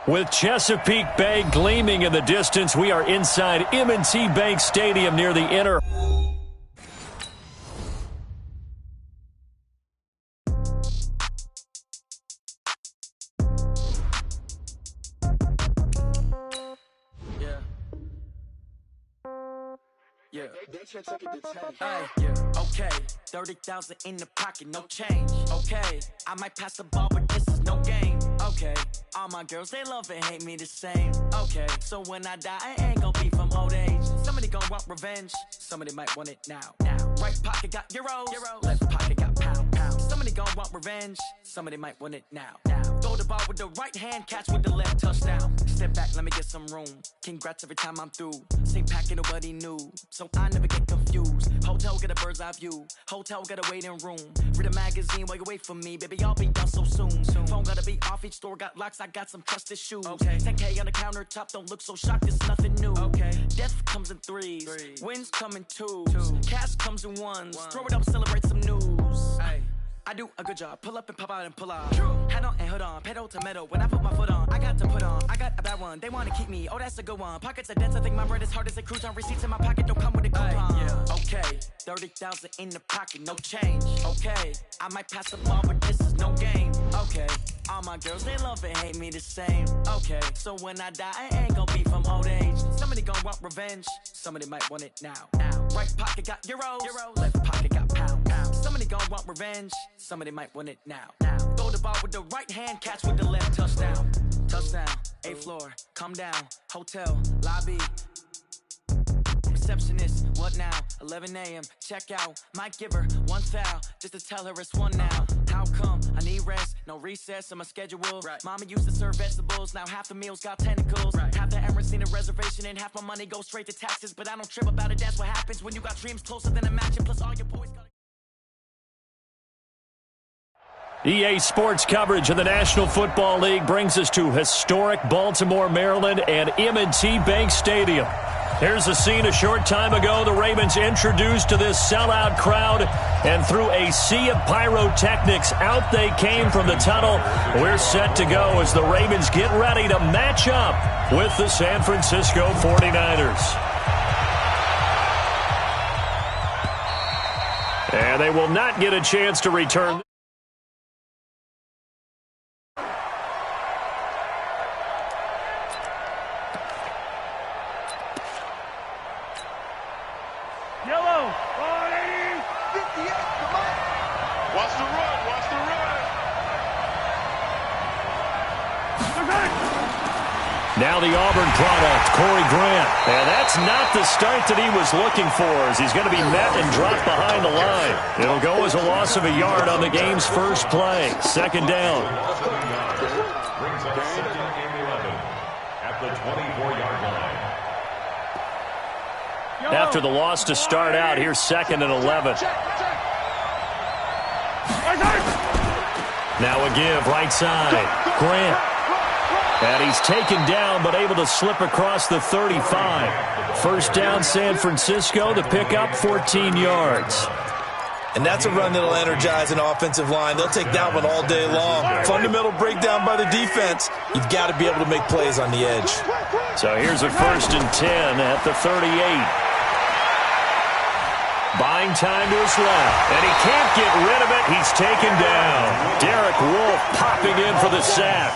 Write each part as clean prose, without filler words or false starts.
With Chesapeake Bay gleaming in the distance, we are inside M&T Bank Stadium near the inner. Yeah. Okay. 30,000 in the pocket, no change. Okay. I might pass the ball, but this is no game. Okay. All my girls, they love and hate me the same. Okay. So when I die, I ain't gonna be from old age. Somebody gonna want revenge. Somebody might want it now. Right pocket got euros. Left pocket got pound. Somebody gonna want revenge. Somebody might want it now. Throw the ball with the right hand, catch with the left, touchdown. Step back, let me get some room. Congrats every time I'm through. Same packet, nobody knew. So I never get confused. Hotel get a bird's eye view. Hotel got a waiting room. Read a magazine while you wait for me. Baby, I'll be done so soon. Phone gotta be off, each store got locks. I got some trusted shoes. 10K on the countertop, don't look so shocked, it's nothing new. Death comes in threes. Wins come in twos. Cash comes in ones. Throw it up, celebrate some news. I do a good job. Pull up and pop out and pull out. Head on and hood on. Pedal to metal. When I put my foot on, I got to put on. I got a bad one. They want to keep me. Oh, that's a good one. Pockets are dense. I think my bread is hard as a cruise on. Receipts in my pocket don't come with a coupon. Okay. 30,000 in the pocket. No change. Okay. I might pass the ball, but this is no game. Okay. All my girls, they love and hate me the same. Okay. So when I die, I ain't gonna be from old age. Somebody gonna want revenge. Somebody might want it now. Right pocket got euros. Left pocket got pound. Somebody gon' want revenge. Somebody might want it now. Throw the ball with the right hand, catch with the left, touchdown. Touchdown, 8th floor, come down. Hotel, lobby. Receptionist, what now? 11 a.m., check out. Might give her one foul, just to tell her it's one now. How come? I need rest, no recess on my schedule. Mama used to serve vegetables, now half the meals got tentacles. Half the errands need a reservation and half my money goes straight to taxes. But I don't trip about it, that's what happens when you got dreams closer than a match. And plus all your boys got... EA Sports coverage of the National Football League brings us to historic Baltimore, Maryland, and M&T Bank Stadium. Here's a scene a short time ago. The Ravens introduced to this sellout crowd, and through a sea of pyrotechnics, out they came from the tunnel. We're set to go as the Ravens get ready to match up with the San Francisco 49ers. And they will not get a chance to return. Yellow, 180, 58, come on. Watch the run, watch the run. Now the Auburn product, Corey Grant. And that's not the start that he was looking for, as he's going to be met and dropped behind the line. It'll go as a loss of a yard on the game's first play. Second down. Brings up second and 11 at the 24-yard line. After the loss to start out, here's second and 11. Now a give, right side. Grant. And he's taken down, but able to slip across the 35. First down, San Francisco, to pick up 14 yards. And that's a run that'll energize an offensive line. They'll take that one all day long. Fundamental breakdown by the defense. You've got to be able to make plays on the edge. So here's a 1st and 10 at the 38. Buying time to his left, and he can't get rid of it. He's taken down. Derek Wolfe popping in for the sack.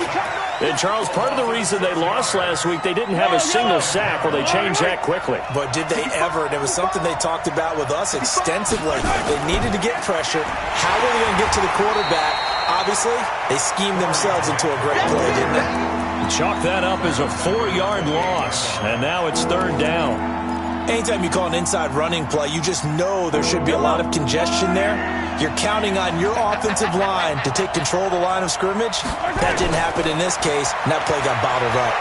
And, Charles, part of the reason they lost last week, they didn't have a single sack. Well, they changed that quickly. But did they ever? And it was something they talked about with us extensively. They needed to get pressure. How were they going to get to the quarterback? Obviously, they schemed themselves into a great play, didn't they? Chalk that up as a 4-yard loss, and now it's 3rd down. Anytime you call an inside running play, you just know there should be a lot of congestion there. You're counting on your offensive line to take control of the line of scrimmage. That didn't happen in this case, and that play got bottled up.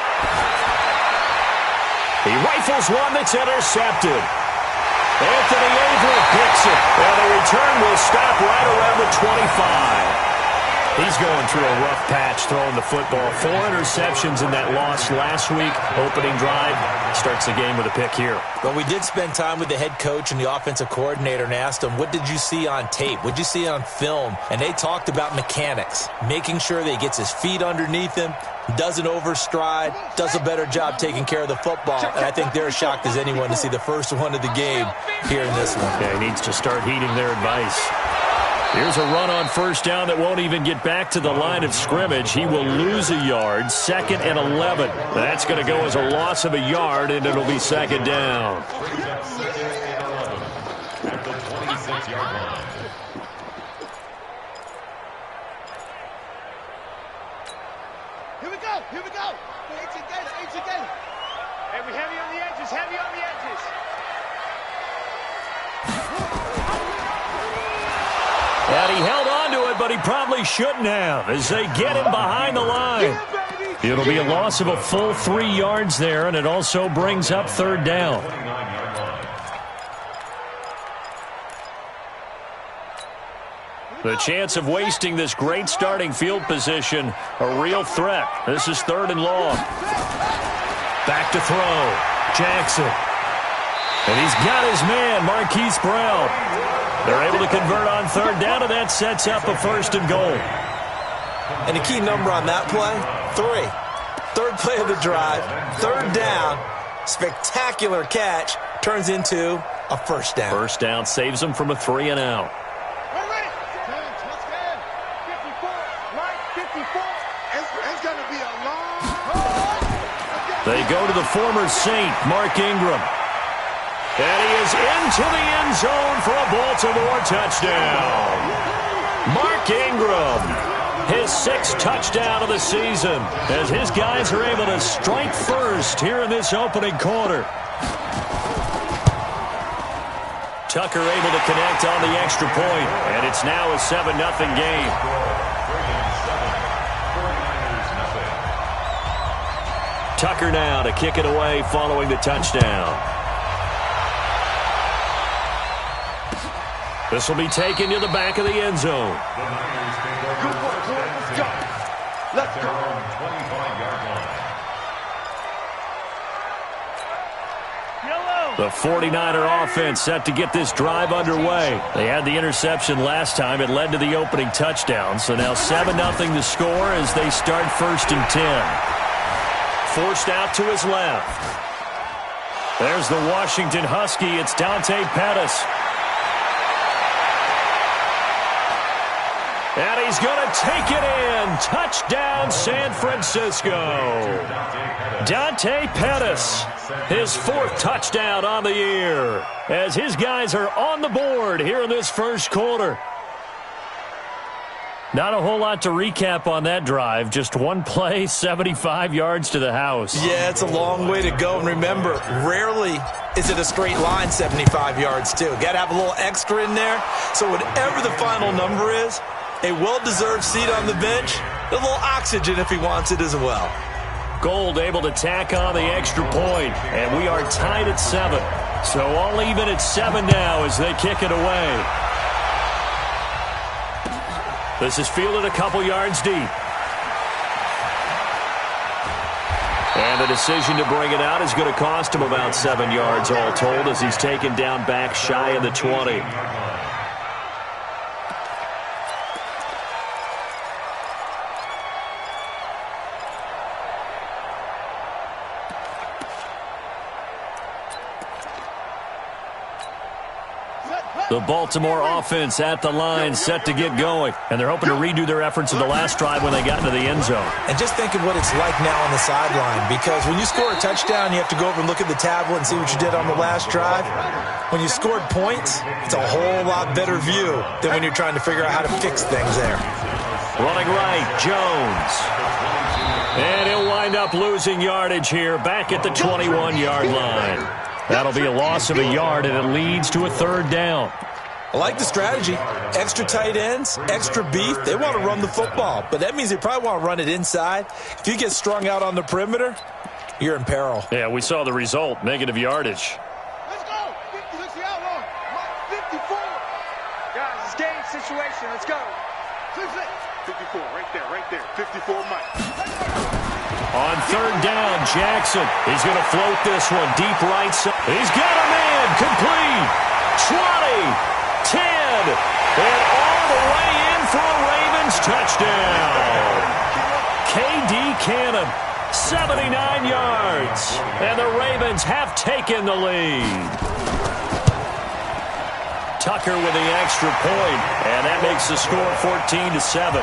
He rifles one that's intercepted. Anthony Averett picks it, and the return will stop right around the 25. He's going through a rough patch throwing the football. 4 interceptions in that loss last week. Opening drive starts the game with a pick here. Well, we did spend time with the head coach and the offensive coordinator and asked them, what did you see on tape? What did you see on film? And they talked about mechanics, making sure that he gets his feet underneath him, doesn't overstride, does a better job taking care of the football. And I think they're as shocked as anyone to see the first one of the game here in this one. Yeah, he needs to start heeding their advice. Here's a run on first down that won't even get back to the line of scrimmage. He will lose a yard, 2nd and 11. That's going to go as a loss of a yard, and it'll be 2nd down. At the 26-yard line. Here we go. Here we go. 18 Gator, 18 Gator. Hey, we heavy on the edges, heavy on the edges. And he held on to it, but he probably shouldn't have as they get him behind the line. It'll be a loss of a full 3 yards there, and it also brings up 3rd down. The chance of wasting this great starting field position, a real threat. This is 3rd and long. Back to throw. Jackson. And he's got his man, Marquise Brown. They're able to convert on 3rd down, and that sets up a 1st and goal. And the key number on that play, 3. 3rd play of the drive, 3rd down, spectacular catch, turns into a 1st down. 1st down saves them from a 3 and out. They go to the former Saint, Mark Ingram. And he is into the end zone for a Baltimore touchdown. Mark Ingram, his 6th touchdown of the season, as his guys are able to strike first here in this opening quarter. Tucker able to connect on the extra point, and it's now a 7-0 game. Tucker now to kick it away following the touchdown. This will be taken to the back of the end zone. Good work, let's go. Let's go. 25-yard line. The 49er offense set to get this drive underway. They had the interception last time. It led to the opening touchdown. So now 7-0 the score as they start 1st and 10. Forced out to his left. There's the Washington Husky. It's Dante Pettis. And he's going to take it in. Touchdown, San Francisco. Dante Pettis, his 4th touchdown on the year, as his guys are on the board here in this first quarter. Not a whole lot to recap on that drive. Just one play, 75 yards to the house. Yeah, it's a long way to go. And remember, rarely is it a straight line 75 yards, too. Got to have a little extra in there. So whatever the final number is, a well-deserved seat on the bench, a little oxygen if he wants it as well. Gold able to tack on the extra point, and we are tied at 7. So all even at 7 now as they kick it away. This is fielded a couple yards deep. And the decision to bring it out is going to cost him about 7 yards all told as he's taken down back shy of the 20. The Baltimore offense at the line set to get going. And they're hoping to redo their efforts in the last drive when they got into the end zone. And just think of what it's like now on the sideline, because when you score a touchdown, you have to go over and look at the tablet and see what you did on the last drive. When you scored points, it's a whole lot better view than when you're trying to figure out how to fix things there. Running right, Jones. And he'll wind up losing yardage here back at the 21-yard line. That'll be a loss of a yard, and it leads to a 3rd down. I like the strategy. Extra tight ends, extra beef. They want to run the football, but that means they probably want to run it inside. If you get strung out on the perimeter, you're in peril. Yeah, we saw the result, negative yardage. Let's go. 56 the outlaw. 54. Guys, it's game situation. Let's go. 6-6. 54, right there. 54 Mike. On third down, Jackson. He's going to float this one deep right side. He's got a man. Complete. 20, 10, and all the way in for a Ravens touchdown. K.D. Cannon, 79 yards. And the Ravens have taken the lead. Tucker with the extra point, and that makes the score 14-7.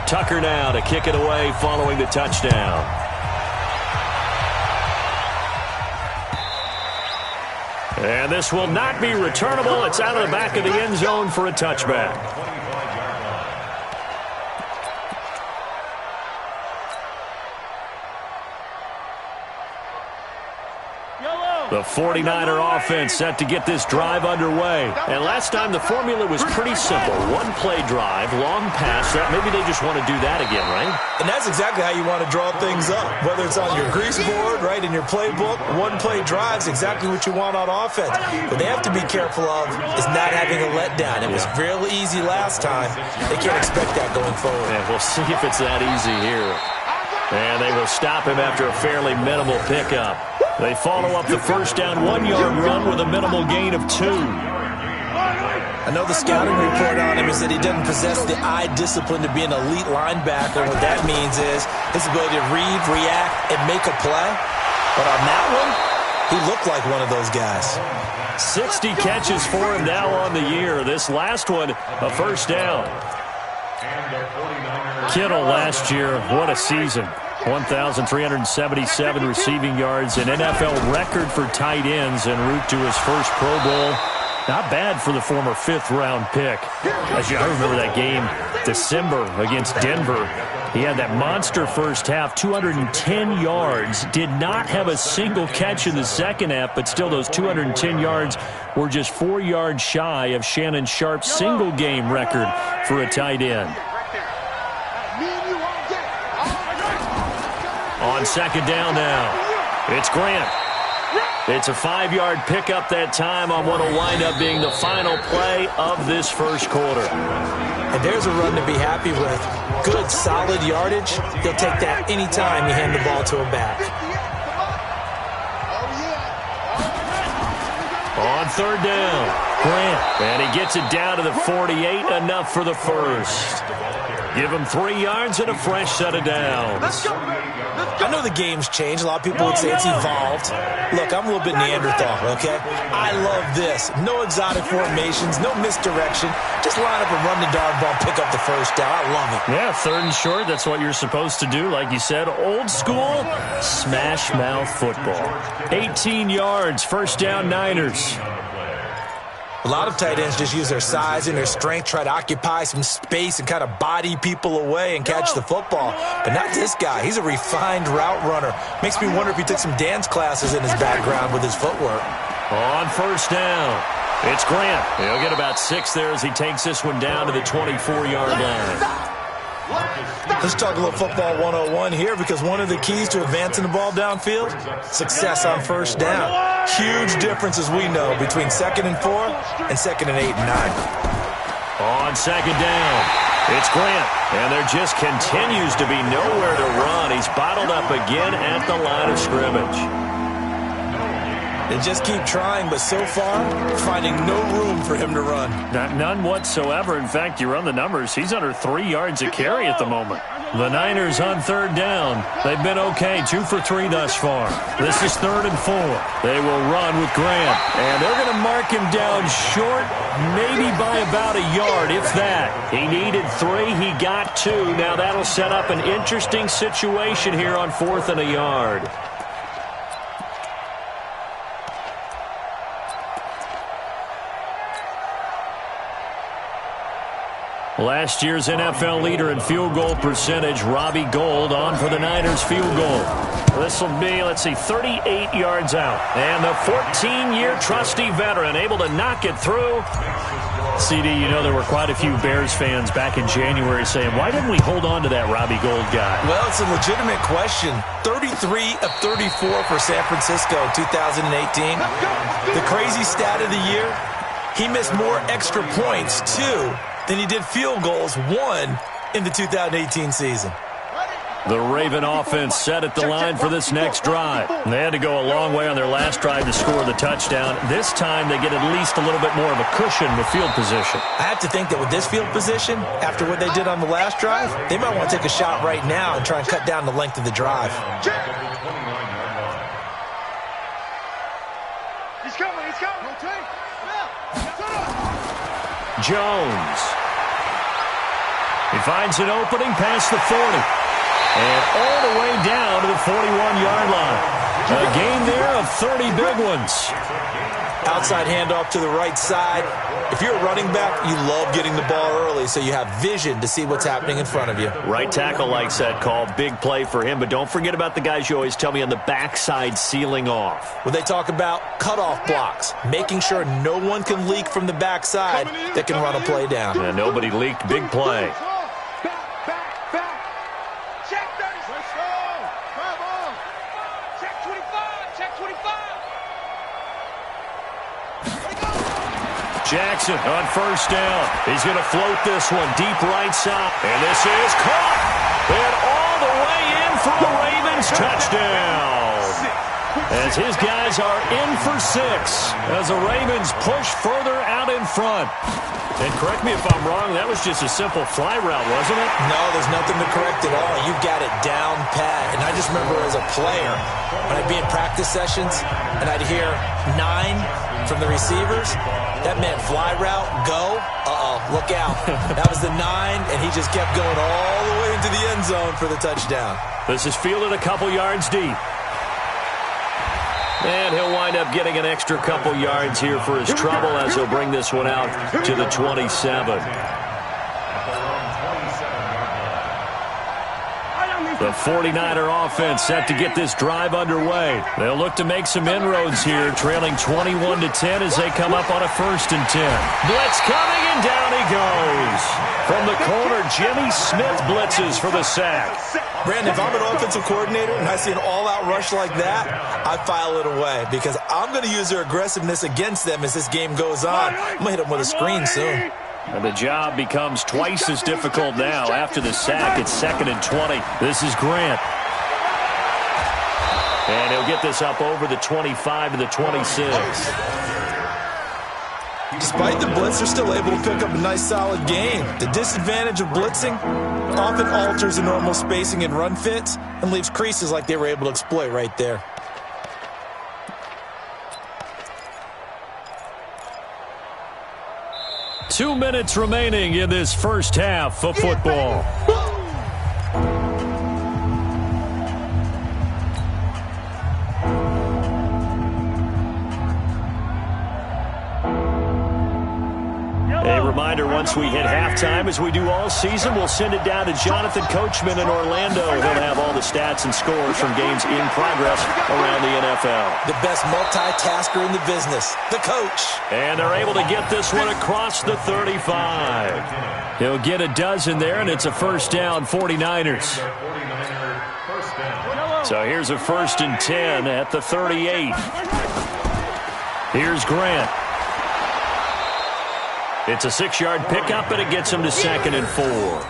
Tucker now to kick it away following the touchdown. And this will not be returnable. It's out of the back of the end zone for a touchback. The 49er offense set to get this drive underway. And last time the formula was pretty simple. One play drive, long pass. Maybe they just want to do that again, right? And that's exactly how you want to draw things up. Whether it's on your grease board, right, in your playbook, one play drive's exactly what you want on offense. What they have to be careful of is not having a letdown. It was real easy last time. They can't expect that going forward. And we'll see if it's that easy here. And they will stop him after a fairly minimal pickup. They follow up the first down 1-yard run with a minimal gain of 2. I know the scouting report on him is that he doesn't possess the eye discipline to be an elite linebacker. What that means is his ability to read, react, and make a play. But on that one, he looked like one of those guys. 60 catches for him now on the year. This last one, a first down. Kittle last year, what a season. 1,377 receiving yards, an NFL record for tight ends en route to his first Pro Bowl. Not bad for the former fifth-round pick. I remember that game, December against Denver. He had that monster first half, 210 yards. Did not have a single catch in the second half, but still those 210 yards were just 4 yards shy of Shannon Sharp's single-game record for a tight end. On second down now, it's Grant. It's a 5-yard pickup that time on what will wind up being the final play of this first quarter. And there's a run to be happy with. Good, solid yardage. He'll take that any time you hand the ball to him back. On third down, Grant. And he gets it down to the 48, enough for the first. Give him 3 yards and a fresh set of downs. I know the game's changed. A lot of people would say it's evolved. Look, I'm a little bit Neanderthal, okay? I love this. No exotic formations, no misdirection. Just line up and run the darn ball, pick up the first down. I love it. Yeah, third and short, that's what you're supposed to do. Like you said, old school, smash mouth football. 18 yards, first down Niners. A lot of tight ends just use their size and their strength, try to occupy some space and kind of body people away and catch the football. But not this guy. He's a refined route runner. Makes me wonder if he took some dance classes in his background with his footwork. On first down, it's Grant. He'll get about 6 there as he takes this one down to the 24-yard line. Let's talk a little football 101 here, because one of the keys to advancing the ball downfield, success on first down. Huge difference, as we know, between 2nd and 4 and 2nd and 8 and 9. On second down, it's Grant, and there just continues to be nowhere to run. He's bottled up again at the line of scrimmage. They just keep trying, but so far, finding no room for him to run. None whatsoever. In fact, you run the numbers, he's under 3 yards a carry at the moment. The Niners on third down. They've been okay, 2 for 3 thus far. This is 3rd and 4. They will run with Grant, and they're going to mark him down short, maybe by about a yard, if that. He needed 3, he got 2. Now that'll set up an interesting situation here on 4th and a yard. Last year's NFL leader in field goal percentage, Robbie Gould, on for the Niners field goal. This will be, 38 yards out. And the 14-year trusty veteran able to knock it through. CD, you know there were quite a few Bears fans back in January saying, why didn't we hold on to that Robbie Gould guy? Well, it's a legitimate question. 33 of 34 for San Francisco in 2018. The crazy stat of the year, he missed more extra points, 2, than he did field goals, 1, in the 2018 season. The Raven offense set at the line for this next drive. They had to go a long way on their last drive to score the touchdown. This time they get at least a little bit more of a cushion with field position. I have to think that with this field position, after what they did on the last drive, they might want to take a shot right now and try and cut down the length of the drive. He's coming, he's coming. Jones. He finds an opening past the 40. And all the way down to the 41-yard line. A gain there of 30 big ones. Outside handoff to the right side. If you're a running back, you love getting the ball early so you have vision to see what's happening in front of you. Right tackle likes that call. Big play for him. But don't forget about the guys you always tell me on the backside sealing off. When they talk about cutoff blocks, making sure no one can leak from the backside that can run a play down. And nobody leaked. Big play. Jackson on first down. He's going to float this one deep right side. And this is caught. And all the way in for the Ravens touchdown. As his guys are in for 6. As the Ravens push further out in front. And correct me if I'm wrong, that was just a simple fly route, wasn't it? No, there's nothing to correct at all. You got it down pat. And I just remember as a player, when I'd be in practice sessions, and I'd hear 9 from the receivers, that meant fly route, go, look out. That was the 9, and he just kept going all the way into the end zone for the touchdown. This is fielded a couple yards deep. And he'll wind up getting an extra couple yards here for his trouble as he'll bring this one out to the 27. The 49er offense set to get this drive underway. They'll look to make some inroads here, trailing 21-10 as they come up on a 1st and 10. Blitz coming, and down he goes. From the corner, Jimmy Smith blitzes for the sack. Brandon, if I'm an offensive coordinator and I see an all-out rush like that, I file it away because I'm going to use their aggressiveness against them as this game goes on. I'm going to hit them with a screen soon. And the job becomes twice as difficult now. After the sack, it's 2nd and 20. This is Grant. And he'll get this up over the 25 to the 26. Despite the blitz, they're still able to pick up a nice solid gain. The disadvantage of blitzing often alters the normal spacing and run fits and leaves creases like they were able to exploit right there. Two minutes remaining in this first half of football. A reminder, once we hit halftime, as we do all season, we'll send it down to Jonathan Coachman in Orlando. He'll have all the stats and scores from games in progress around the NFL. The best multitasker in the business, the coach. And they're able to get this one across the 35. He'll get a dozen there, and it's a first down, 49ers. So here's a 1st and 10 at the 38. Here's Grant. It's a 6-yard pickup, and it gets him to 2nd and 4.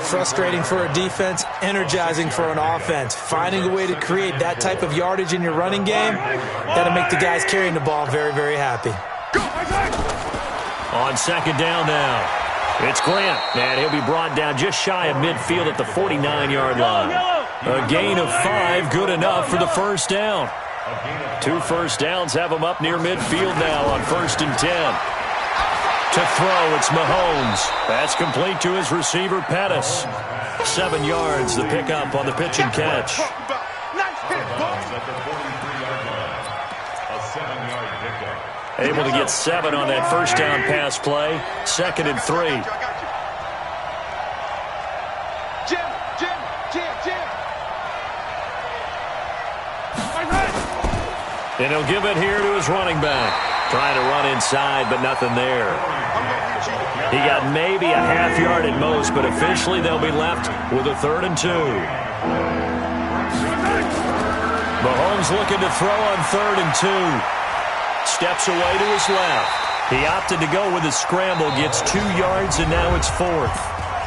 Frustrating for a defense, energizing for an offense. Finding a way to create that type of yardage in your running game, that'll make the guys carrying the ball very, very happy. On 2nd down now, it's Grant, and he'll be brought down just shy of midfield at the 49-yard line. A gain of 5, good enough for the first down. 2 first downs have him up near midfield now on 1st and 10. To throw, it's Mahomes. That's complete to his receiver, Pettis. 7 yards, the pickup on the pitch and catch. Able to get 7 on that first down pass play. 2nd and 3. And he'll give it here to his running back. Trying to run inside, but nothing there. He got maybe a half yard at most, but officially they'll be left with a 3rd and 2. Mahomes looking to throw on 3rd and 2. Steps away to his left. He opted to go with a scramble, gets 2 yards, and now it's 4th.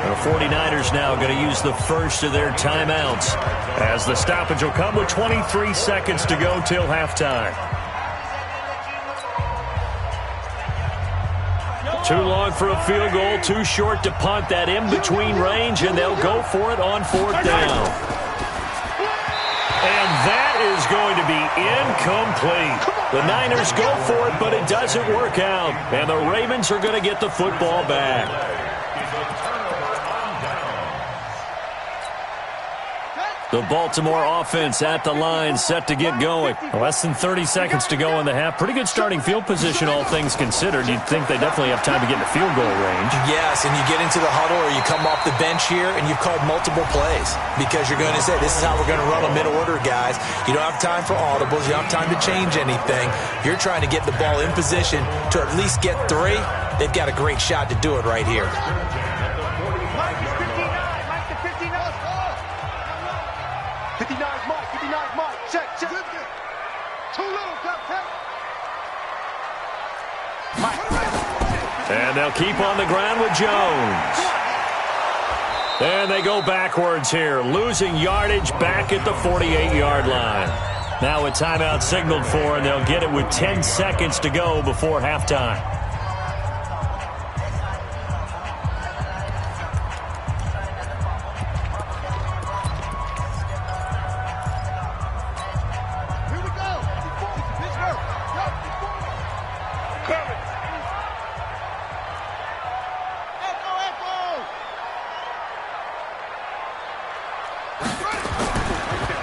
The 49ers now going to use the first of their timeouts, as the stoppage will come with 23 seconds to go till halftime. Too long for a field goal, too short to punt. That in-between range, and they'll go for it on 4th down. And that is going to be incomplete. The Niners go for it, but it doesn't work out. And the Ravens are going to get the football back. The Baltimore offense at the line, set to get going. Less than 30 seconds to go in the half. Pretty good starting field position, all things considered. You'd think they definitely have time to get in the field goal range. Yes, and you get into the huddle or you come off the bench here and you've called multiple plays because you're going to say, this is how we're going to run them in order, guys. You don't have time for audibles. You don't have time to change anything. You're trying to get the ball in position to at least get 3. They've got a great shot to do it right here. And they'll keep on the ground with Jones. And they go backwards here, losing yardage back at the 48-yard line. Now a timeout signaled for, and they'll get it with 10 seconds to go before halftime.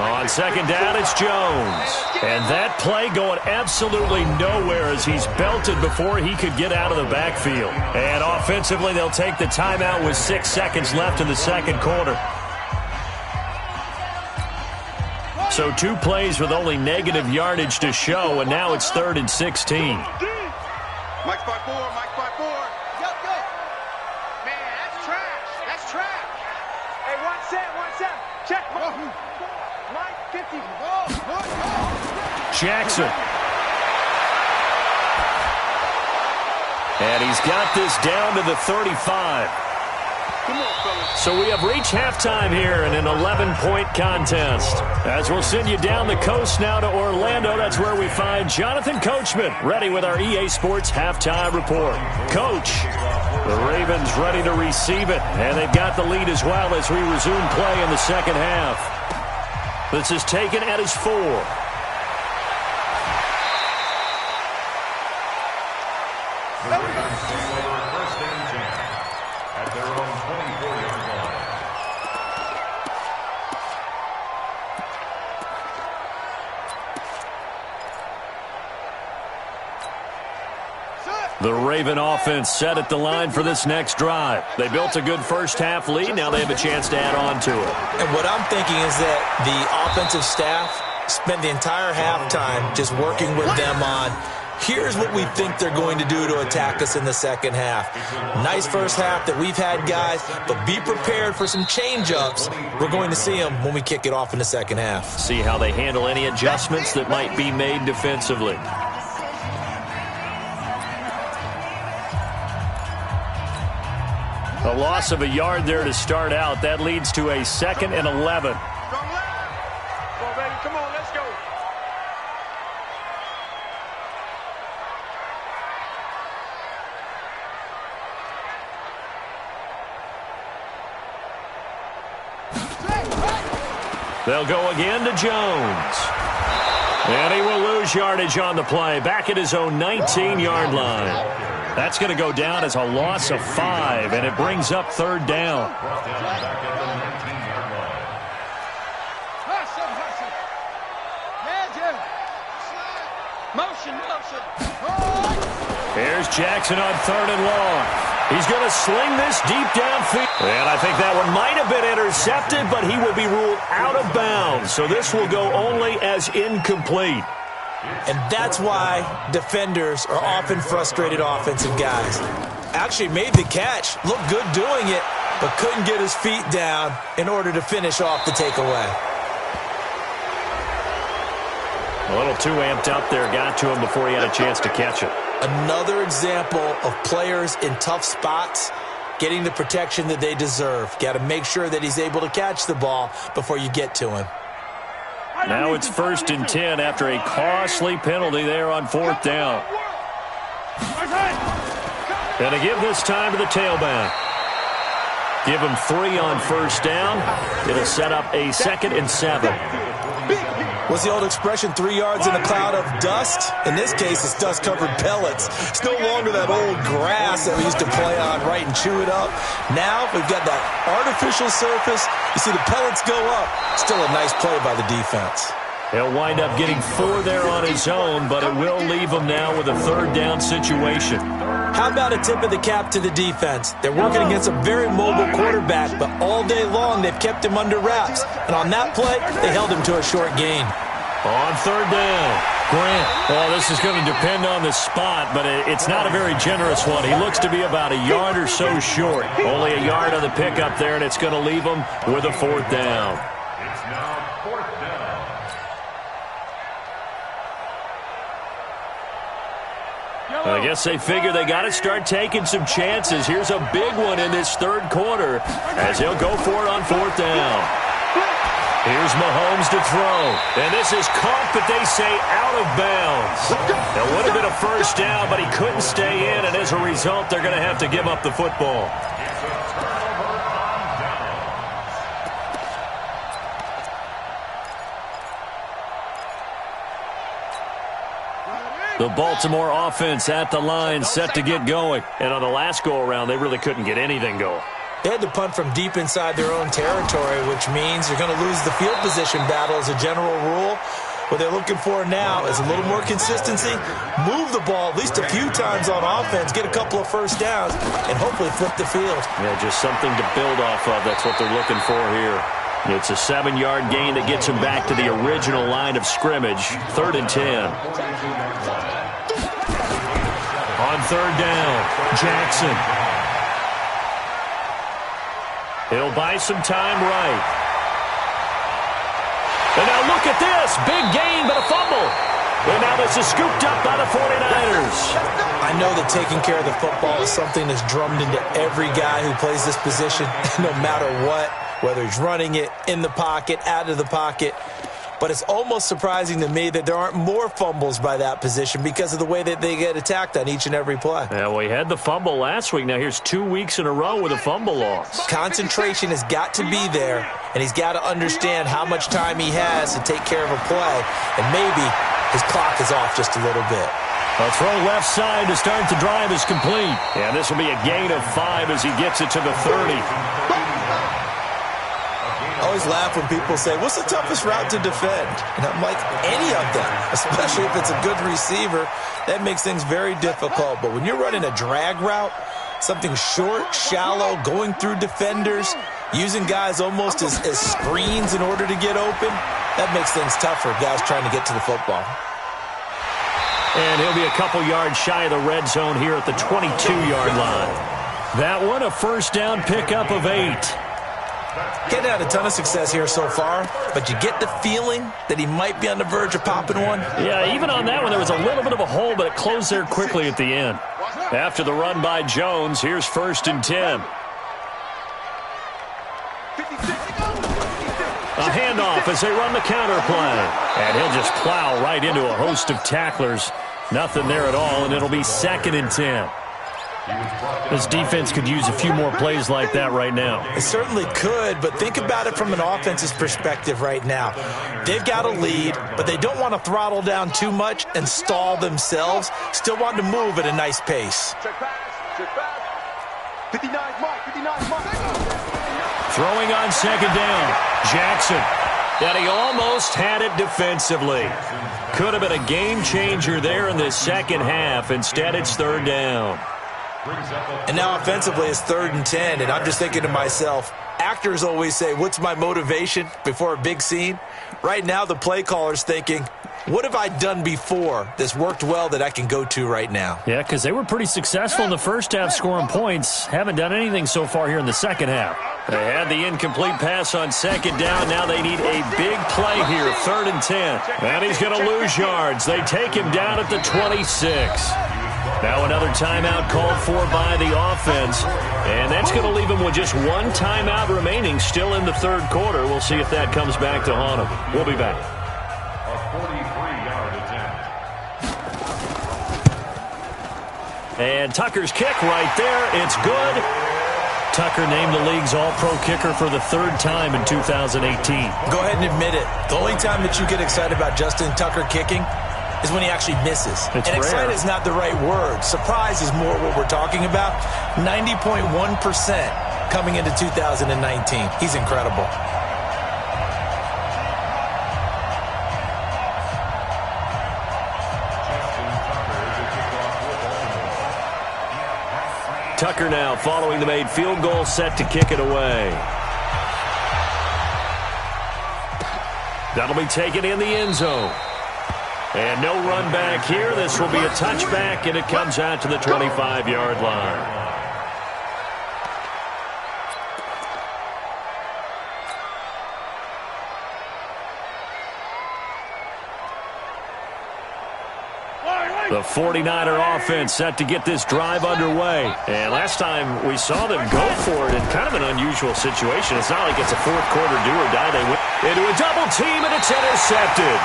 On 2nd down, it's Jones. And that play going absolutely nowhere as he's belted before he could get out of the backfield. And offensively, they'll take the timeout with 6 seconds left in the second quarter. So 2 plays with only negative yardage to show, and now it's 3rd and 16. Mike 5-4, Mike 5-4. Go, go. Man, that's trash. That's trash. Hey, 1 set. Check. Mike 50. Jackson. And he's got this down to the 35. So we have reached halftime here in an 11-point contest. As we'll send you down the coast now to Orlando, that's where we find Jonathan Coachman, ready with our EA Sports halftime report. Coach, the Ravens ready to receive it, and they've got the lead as well as we resume play in the second half. This is taken at his 4. At their own 24-yard line. The Raven offense set at the line for this next drive. They built a good first-half lead. Now they have a chance to add on to it. And what I'm thinking is that the offensive staff spent the entire halftime just working with them on, here's what we think they're going to do to attack us in the second half. Nice first half that we've had, guys, but be prepared for some change-ups. We're going to see them when we kick it off in the second half. See how they handle any adjustments that might be made defensively. A loss of a yard there to start out. That leads to a 2nd and 11. Come on, baby. Come on, let's go. They'll go again to Jones. And he will lose yardage on the play. Back at his own 19-yard line. That's going to go down as a loss of 5, and it brings up 3rd down. Motion. Here's Jackson on 3rd and long. He's going to sling this deep downfield. And I think that one might have been intercepted, but he will be ruled out of bounds. So this will go only as incomplete. And that's why defenders are often frustrated offensive guys. Actually made the catch, looked good doing it, but couldn't get his feet down in order to finish off the takeaway. A little too amped up there, got to him before he had a chance to catch it. Another example of players in tough spots getting the protection that they deserve. Got to make sure that he's able to catch the ball before you get to him. Now it's 1st and 10 after a costly penalty there on 4th down. Going to give this time to the tailback. Give him 3 on 1st down. It'll set up a 2nd and 7. What's the old expression, 3 yards in a cloud of dust? In this case, it's dust-covered pellets. It's no longer that old grass that we used to play on, right, and chew it up. Now we've got that artificial surface. You see the pellets go up. Still a nice play by the defense. He'll wind up getting 4 there on his own, but it will leave him now with a 3rd down situation. How about a tip of the cap to the defense? They're working against a very mobile quarterback, but all day long they've kept him under wraps. And on that play, they held him to a short gain. On 3rd down, Grant. Well, this is going to depend on the spot, but it's not a very generous one. He looks to be about a yard or so short. Only a yard on the pickup there, and it's going to leave him with a 4th down. It's now 4th down. I guess they figure they got to start taking some chances. Here's a big one in this 3rd quarter as he'll go for it on 4th down. Here's Mahomes to throw. And this is caught, but they say out of bounds. It would have been a 1st down, but he couldn't stay in, and as a result, they're going to have to give up the football. The Baltimore offense at the line, set to get going. And on the last go-around, they really couldn't get anything going. They had to punt from deep inside their own territory, which means you're going to lose the field position battle as a general rule. What they're looking for now is a little more consistency, move the ball at least a few times on offense, get a couple of 1st downs, and hopefully flip the field. Yeah, just something to build off of. That's what they're looking for here. It's a 7-yard gain that gets him back to the original line of scrimmage. 3rd and 10. On 3rd down, Jackson. He'll buy some time right. And now look at this. Big gain, but a fumble. And now this is scooped up by the 49ers. I know that taking care of the football is something that's drummed into every guy who plays this position, no matter what, whether he's running it, in the pocket, out of the pocket. But it's almost surprising to me that there aren't more fumbles by that position because of the way that they get attacked on each and every play. Yeah, well, he had the fumble last week. Now here's 2 weeks in a row with a fumble loss. Concentration has got to be there, and he's got to understand how much time he has to take care of a play. And maybe his clock is off just a little bit. A throw left side to start the drive is complete. And this will be a gain of 5 as he gets it to the 30. I always laugh when people say, what's the toughest route to defend? And I'm like, any of them, especially if it's a good receiver. That makes things very difficult. But when you're running a drag route, something short, shallow, going through defenders, using guys almost as screens in order to get open, that makes things tough for guys trying to get to the football. And he'll be a couple yards shy of the red zone here at the 22-yard line. That one, a 1st down pickup of 8. Getting had a ton of success here so far, but you get the feeling that he might be on the verge of popping one. Yeah, even on that one, there was a little bit of a hole, but it closed there quickly at the end. After the run by Jones, here's 1st and 10. A handoff as they run the counter play. And he'll just plow right into a host of tacklers. Nothing there at all, and it'll be 2nd and 10. This defense could use a few more plays like that right now. It certainly could, but think about it from an offense's perspective right now. They've got a lead, but they don't want to throttle down too much and stall themselves. Still want to move at a nice pace. Check pass. 59 Mike. Throwing on 2nd down, Jackson. And he almost had it defensively. Could have been a game changer there in the second half. Instead, it's 3rd down. And now offensively it's 3rd and 10, and I'm just thinking to myself, actors always say, what's my motivation before a big scene? Right now the play caller's thinking, What have I done before that's worked well that I can go to right now? Yeah, because they were pretty successful in the first half scoring points. Haven't done anything so far here in the second half. They had the incomplete pass on second down. Now they need a big play here, 3rd and 10. And he's going to lose yards. They take him down at the 26. Now another timeout called for by the offense. And that's going to leave him with just one timeout remaining still in the third quarter. We'll see if that comes back to haunt him. We'll be back. A 43-yard attempt. And Tucker's kick right there. It's good. Tucker named the league's all-pro kicker for the 3rd time in 2018. Go ahead and admit it. The only time that you get excited about Justin Tucker kicking is when he actually misses. It's and rare. excited is not the right word. Surprise is more what we're talking about. 90.1% coming into 2019. He's incredible. Tucker now following the made field goal, set to kick it away. That'll be taken in the end zone. And no run back here. This will be a touchback, and it comes out to the 25-yard line. The 49er offense set to get this drive underway. And last time we saw them go for it in kind of an unusual situation. It's not like it's a fourth quarter do or die. They went into a double team, and it's intercepted.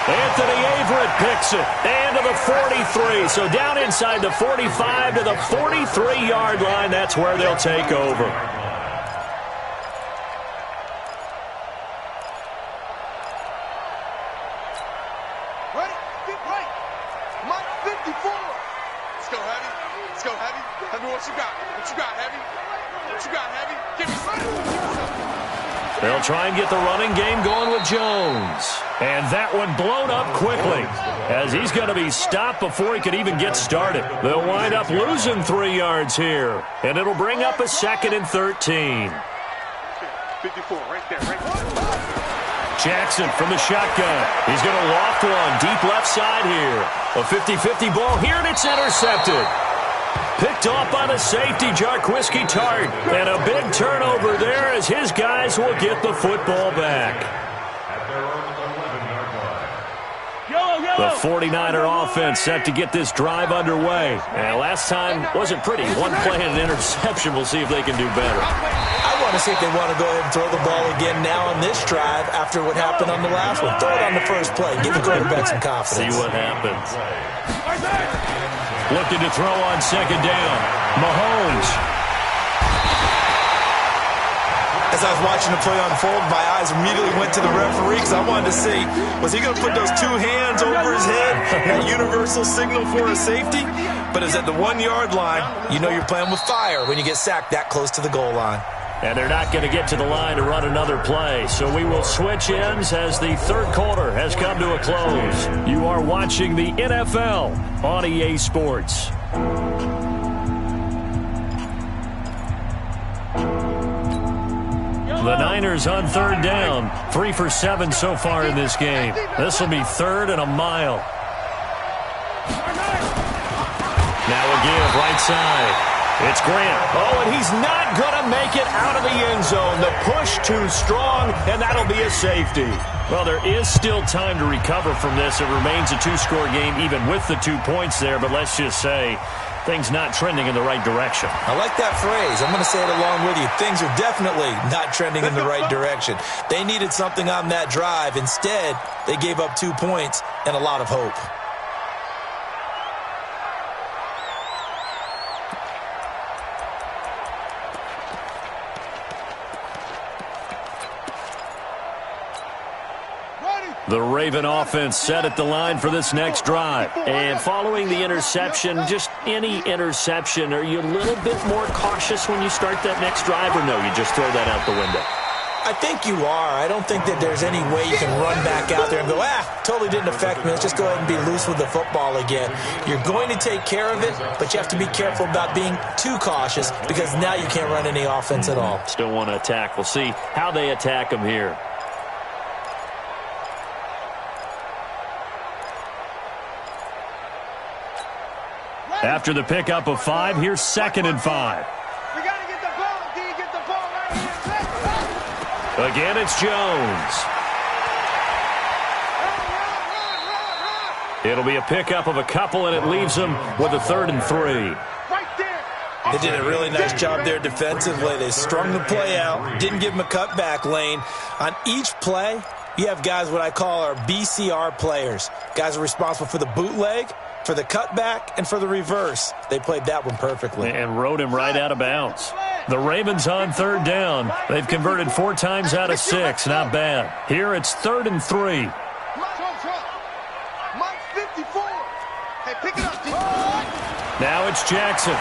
Anthony Averett picks it. And to the 43. So down inside the 45 to the 43-yard line. That's where they'll take over. They'll try and get the running game going with Jones. And that one blown up quickly as he's going to be stopped before he could even get started. They'll wind up losing 3 yards here. And it'll bring up a 2nd and 13. 54, right there, right there. Jackson from the shotgun. He's going to loft one deep left side here. A 50-50 ball here, and it's intercepted. Picked off by the safety, Jarquiski Tart. And a big turnover there as his guys will get the football back. At their own 11-yard line. The 49er offense set to get this drive underway. And last time wasn't pretty. One play and an interception. We'll see if they can do better. I want to see if they want to go ahead and throw the ball again now on this drive after what happened on the last one. Throw it on the first play. Give the quarterback some confidence. See what happens. Looking to throw on second down. Mahomes. As I was watching the play unfold, my eyes immediately went to the referee because I wanted to see, was he going to put those 2 hands over his head, that universal signal for a safety? But it's at the 1-yard line. You know you're playing with fire when you get sacked that close to the goal line. And they're not going to get to the line to run another play. So we will switch ends as the third quarter has come to a close. You are watching the NFL on EA Sports. The Niners on third down. 3 for 7 so far in this game. This will be 3rd and a mile. Now a give right side. It's Grant. Oh, and he's not going to make it out of the end zone. The push too strong, and that'll be a safety. Well, there is still time to recover from this. It remains a 2-score game even with the 2 points there, but let's just say things not trending in the right direction. I like that phrase. I'm going to say it along with you. Things are definitely not trending in the right direction. They needed something on that drive. Instead, they gave up 2 points and a lot of hope. The Raven offense set at the line for this next drive. And following the interception, just any interception, are you a little bit more cautious when you start that next drive, or no, you just throw that out the window? I think you are. I don't think that there's any way you can run back out there and go, totally didn't affect me. Let's just go ahead and be loose with the football again. You're going to take care of it, but you have to be careful about being too cautious because now you can't run any offense at all. Still want to attack. We'll see how they attack them here. After the pickup of 5, here's 2nd and 5. We got to get the ball. Do you get the ball right here? Again, it's Jones. It'll be a pickup of a couple, and it leaves them with a 3rd and 3. Right there. They did a really nice job there defensively. They strung the play out, didn't give them a cutback lane. On each play, you have guys what I call our BCR players. Guys are responsible for the bootleg, for the cutback, and for the reverse. They played that one perfectly. And rode him right out of bounds. The Ravens on 3rd down. They've converted 4 times out of 6. Not bad. Here it's 3rd and 3. Mike 54. Hey, pick it up. Now it's Jackson.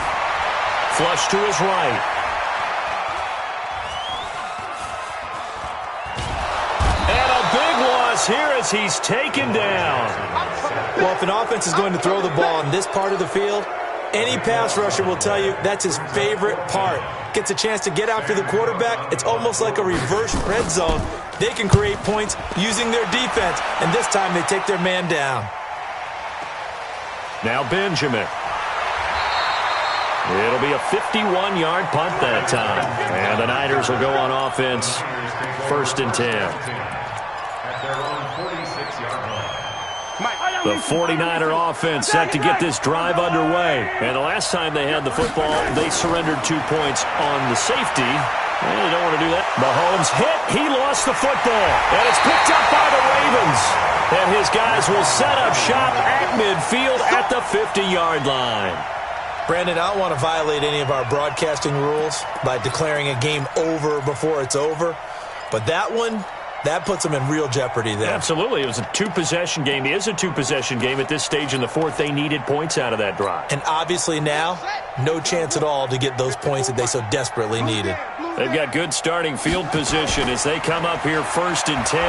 Flush to his right. And a big loss here as he's taken down. Well, if an offense is going to throw the ball in this part of the field, any pass rusher will tell you that's his favorite part. Gets a chance to get after the quarterback. It's almost like a reverse red zone. They can create points using their defense, and this time they take their man down. Now Benjamin. It'll be a 51-yard punt that time. And the Niners will go on offense, 1st and 10. The 49er offense set to get this drive underway. And the last time they had the football, they surrendered 2 points on the safety. Well, they don't want to do that. Mahomes hit. He lost the football. And it's picked up by the Ravens. And his guys will set up shop at midfield at the 50-yard line. Brandon, I don't want to violate any of our broadcasting rules by declaring a game over before it's over. But that one, that puts them in real jeopardy there. Absolutely. It was a 2-possession game. It is a 2-possession game at this stage in the 4th. They needed points out of that drive. And obviously now, no chance at all to get those points that they so desperately needed. They've got good starting field position as they come up here 1st and 10,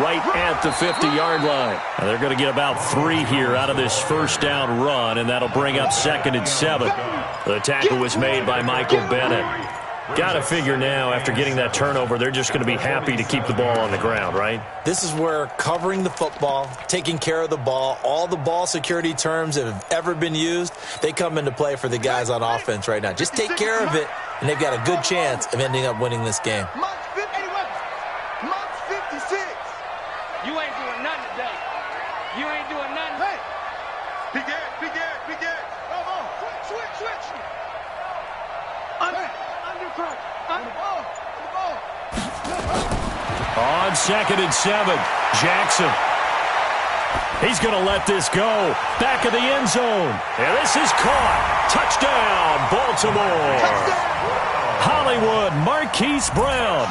right at the 50-yard line. Now they're going to get about 3 here out of this 1st down run, and that'll bring up 2nd and 7. The tackle was made by Michael Bennett. Got to figure now, after getting that turnover, they're just going to be happy to keep the ball on the ground, right? This is where covering the football, taking care of the ball, all the ball security terms that have ever been used, they come into play for the guys on offense right now. Just take care of it, and they've got a good chance of ending up winning this game. Mike 56. You ain't doing nothing today. You ain't doing nothing. Hey. Big Ed. Come on. Switch. On 2nd and 7, Jackson. He's going to let this go. Back of the end zone. And this is caught. Touchdown, Baltimore. Hollywood Marquise Brown.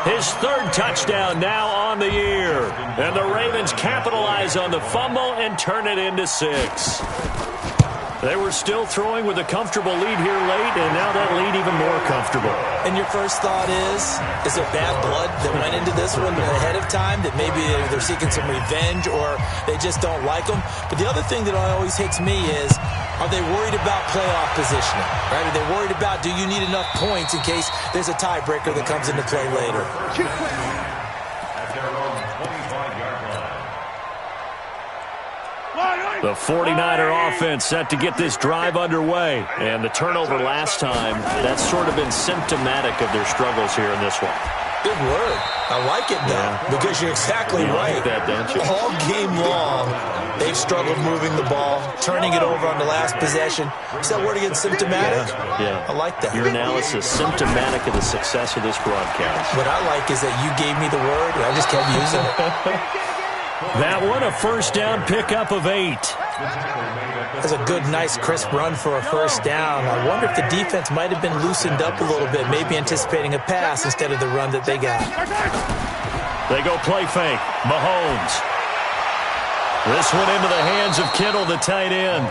His 3rd touchdown now on the year. And the Ravens capitalize on the fumble and turn it into 6. They were still throwing with a comfortable lead here late, and now that lead even more comfortable. And your first thought is there bad blood that went into this one ahead of time, that maybe they're seeking some revenge or they just don't like them? But the other thing that always hits me is, are they worried about playoff positioning? Right? Are they worried about, do you need enough points in case there's a tiebreaker that comes into play later? The 49er offense set to get this drive underway. And the turnover last time, that's sort of been symptomatic of their struggles here in this one. Good word. I like it, though, because you're exactly right. Like that, don't you? All game long, they've struggled moving the ball, turning it over on the last possession. Is that word again, symptomatic? Yeah. I like that. Your analysis, symptomatic of the success of this broadcast. What I like is that you gave me the word, and I just kept using it. That one, a 1st down pickup of 8. That's a good, nice, crisp run for a 1st down. I wonder if the defense might have been loosened up a little bit, maybe anticipating a pass instead of the run that they got. They go play fake. Mahomes. This one into the hands of Kittle, the tight end.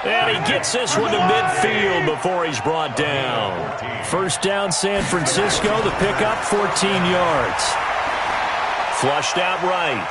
And he gets this one to midfield before he's brought down. 1st down, San Francisco. The pickup, 14 yards. Flushed out right.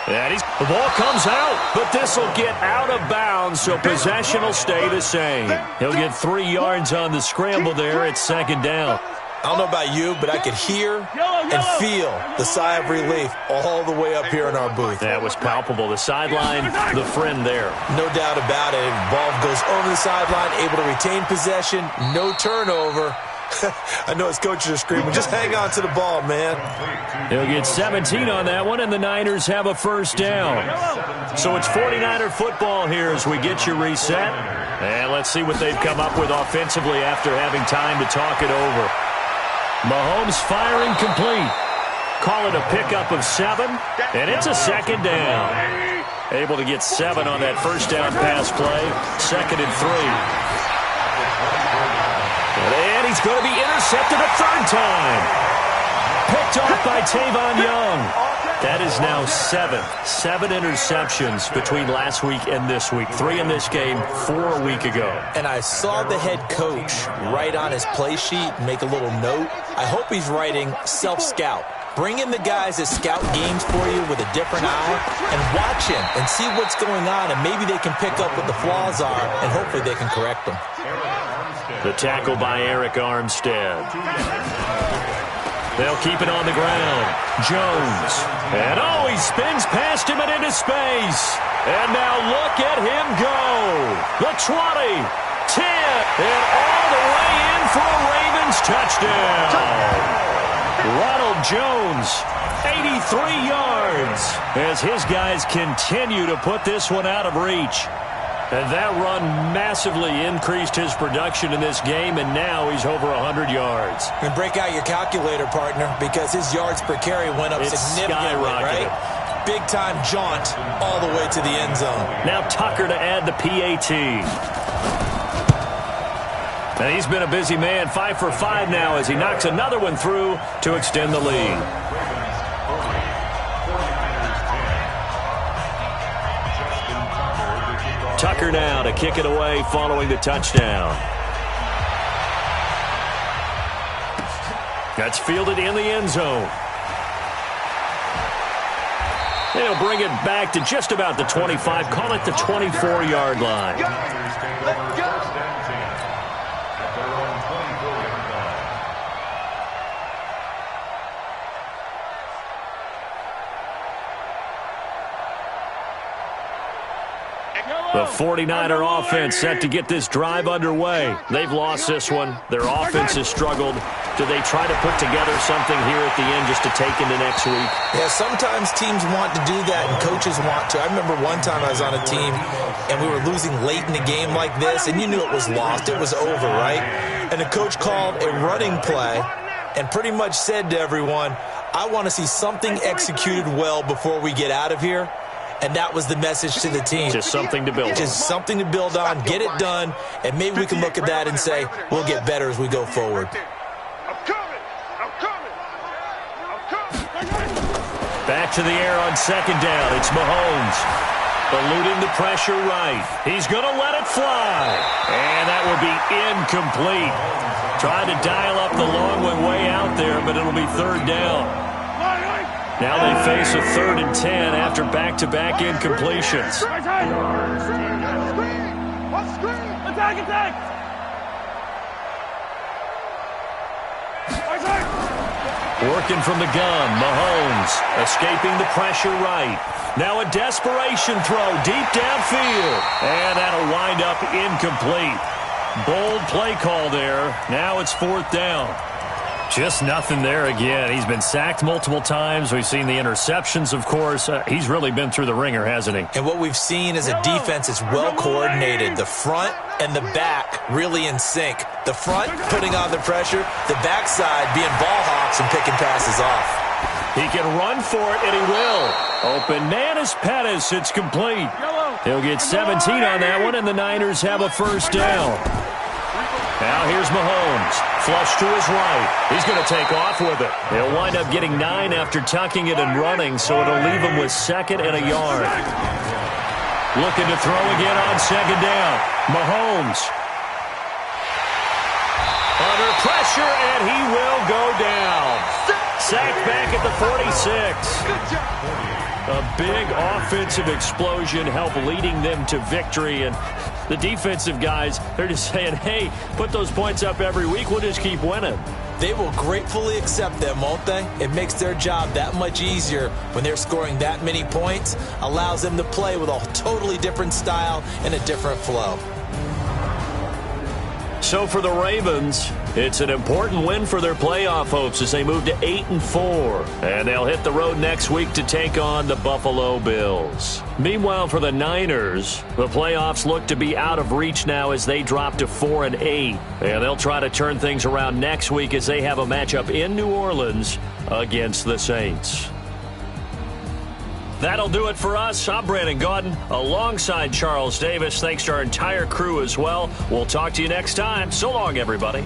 And the ball comes out, but this will get out of bounds, so possession will stay the same. He'll get 3 yards on the scramble there at 2nd down. I don't know about you, but I could hear and feel the sigh of relief all the way up here in our booth. That was palpable. The sideline, the friend there. No doubt about it. Ball goes over the sideline, able to retain possession, no turnover. I know his coaches are screaming, just hang on to the ball, man. He'll get 17 on that one, and the Niners have a first down. So it's 49er football here as we get you reset. And let's see what they've come up with offensively after having time to talk it over. Mahomes firing complete. Call it a pickup of 7, and it's a second down. Able to get 7 on that first down pass play. 2nd and 3. And he's going to be intercepted a third time. Picked off by Tavon Young. That is now 7 interceptions between last week and this week. 3 in this game, 4 a week ago. And I saw the head coach write on his play sheet, make a little note. I hope he's writing self-scout. Bring in the guys that scout games for you with a different eye and watch him and see what's going on, and maybe they can pick up what the flaws are, and hopefully they can correct them. The tackle by Eric Armstead. They'll keep it on the ground. Jones. And he spins past him and into space. And now look at him go. The 20, 10, and all the way in for a Ravens touchdown. Ronald Jones, 83 yards, as his guys continue to put this one out of reach. And that run massively increased his production in this game, and now he's over 100 yards. And break out your calculator, partner, because his yards per carry went up significantly, right? Big-time jaunt all the way to the end zone. Now Tucker to add the PAT. And he's been a busy man, 5 for 5 now as he knocks another one through to extend the lead. Tucker now to kick it away following the touchdown. That's fielded in the end zone. They'll bring it back to just about the 25. Call it the 24-yard line. Let's go. The 49er offense set to get this drive underway. They've lost this one. Their offense has struggled. Do they try to put together something here at the end just to take into next week? Yeah, sometimes teams want to do that and coaches want to. I remember one time I was on a team and we were losing late in the game like this, and you knew it was lost. It was over, right? And the coach called a running play and pretty much said to everyone, I want to see something executed well before we get out of here. And that was the message to the team. Just something to build on. Just something to build on, get it done, and maybe we can look at that and say, we'll get better as we go forward. Back to the air on 2nd down. It's Mahomes. Eluding the pressure right. He's going to let it fly. And that will be incomplete. Tried to dial up the long one way out there, but it'll be 3rd down. Now they face a 3rd and 10 after back-to-back incompletions. Attack! Working from the gun, Mahomes escaping the pressure right. Now a desperation throw deep downfield. And that'll wind up incomplete. Bold play call there. Now it's 4th down. Just nothing there again. He's been sacked multiple times. We've seen the interceptions, of course. He's really been through the ringer, hasn't he? And what we've seen is a defense that's well coordinated. The front and the back really in sync. The front putting on the pressure, the backside being ball hawks and picking passes off. He can run for it, and he will. Open man is Pettis. It's complete. He'll get 17 on that one, and the Niners have a first down. Now here's Mahomes. Flush to his right. He's going to take off with it. He'll wind up getting 9 after tucking it and running, so it'll leave him with 2nd and a yard. Looking to throw again on 2nd down. Mahomes. Under pressure, and he will go down. Sacked back at the 46. A big offensive explosion helped leading them to victory. And the defensive guys, they're just saying, hey, put those points up every week. We'll just keep winning. They will gratefully accept them, won't they? It makes their job that much easier when they're scoring that many points. Allows them to play with a totally different style and a different flow. So for the Ravens, it's an important win for their playoff hopes as they move to 8-4. And they'll hit the road next week to take on the Buffalo Bills. Meanwhile, for the Niners, the playoffs look to be out of reach now as they drop to 4-8. And they'll try to turn things around next week as they have a matchup in New Orleans against the Saints. That'll do it for us. I'm Brandon Gaudin alongside Charles Davis. Thanks to our entire crew as well. We'll talk to you next time. So long, everybody.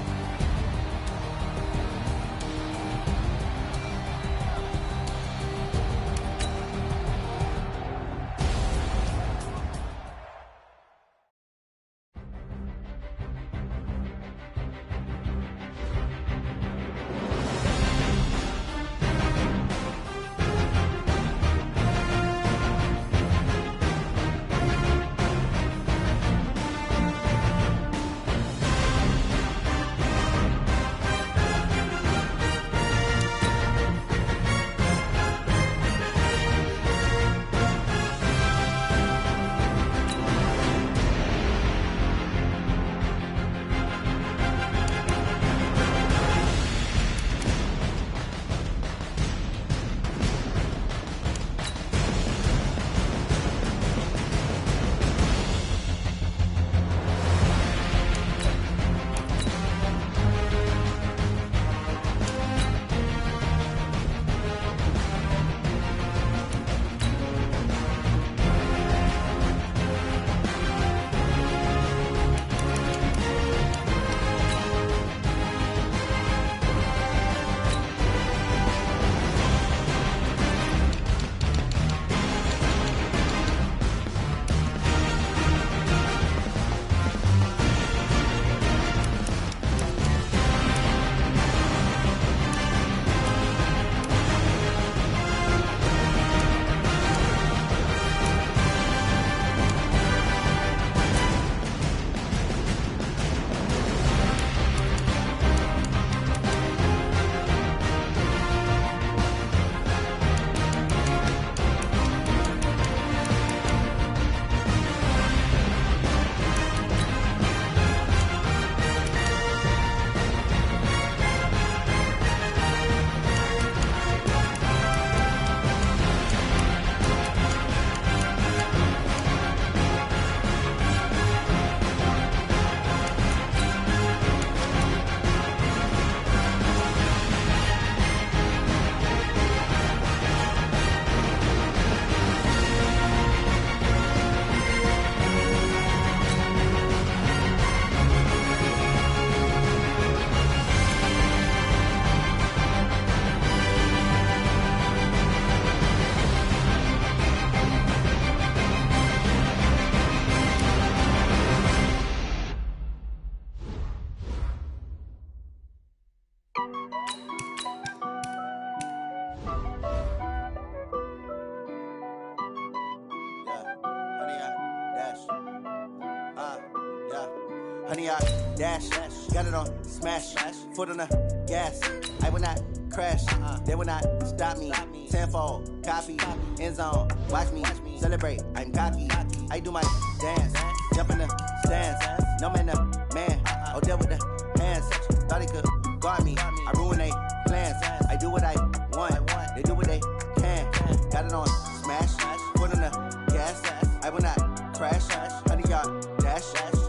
Honey, I dash, got it on smash, foot on the gas. I will not crash, they will not stop me. Tenfold, copy, end zone, watch me celebrate. I'm cocky, I do my dance, jump in the stands. No man, the man, oh, deal with the hands. Thought he could guard me, I ruin they plans. I do what I want, they do what they can. Got it on smash, foot on the gas. I will not crash, honey, y'all dash,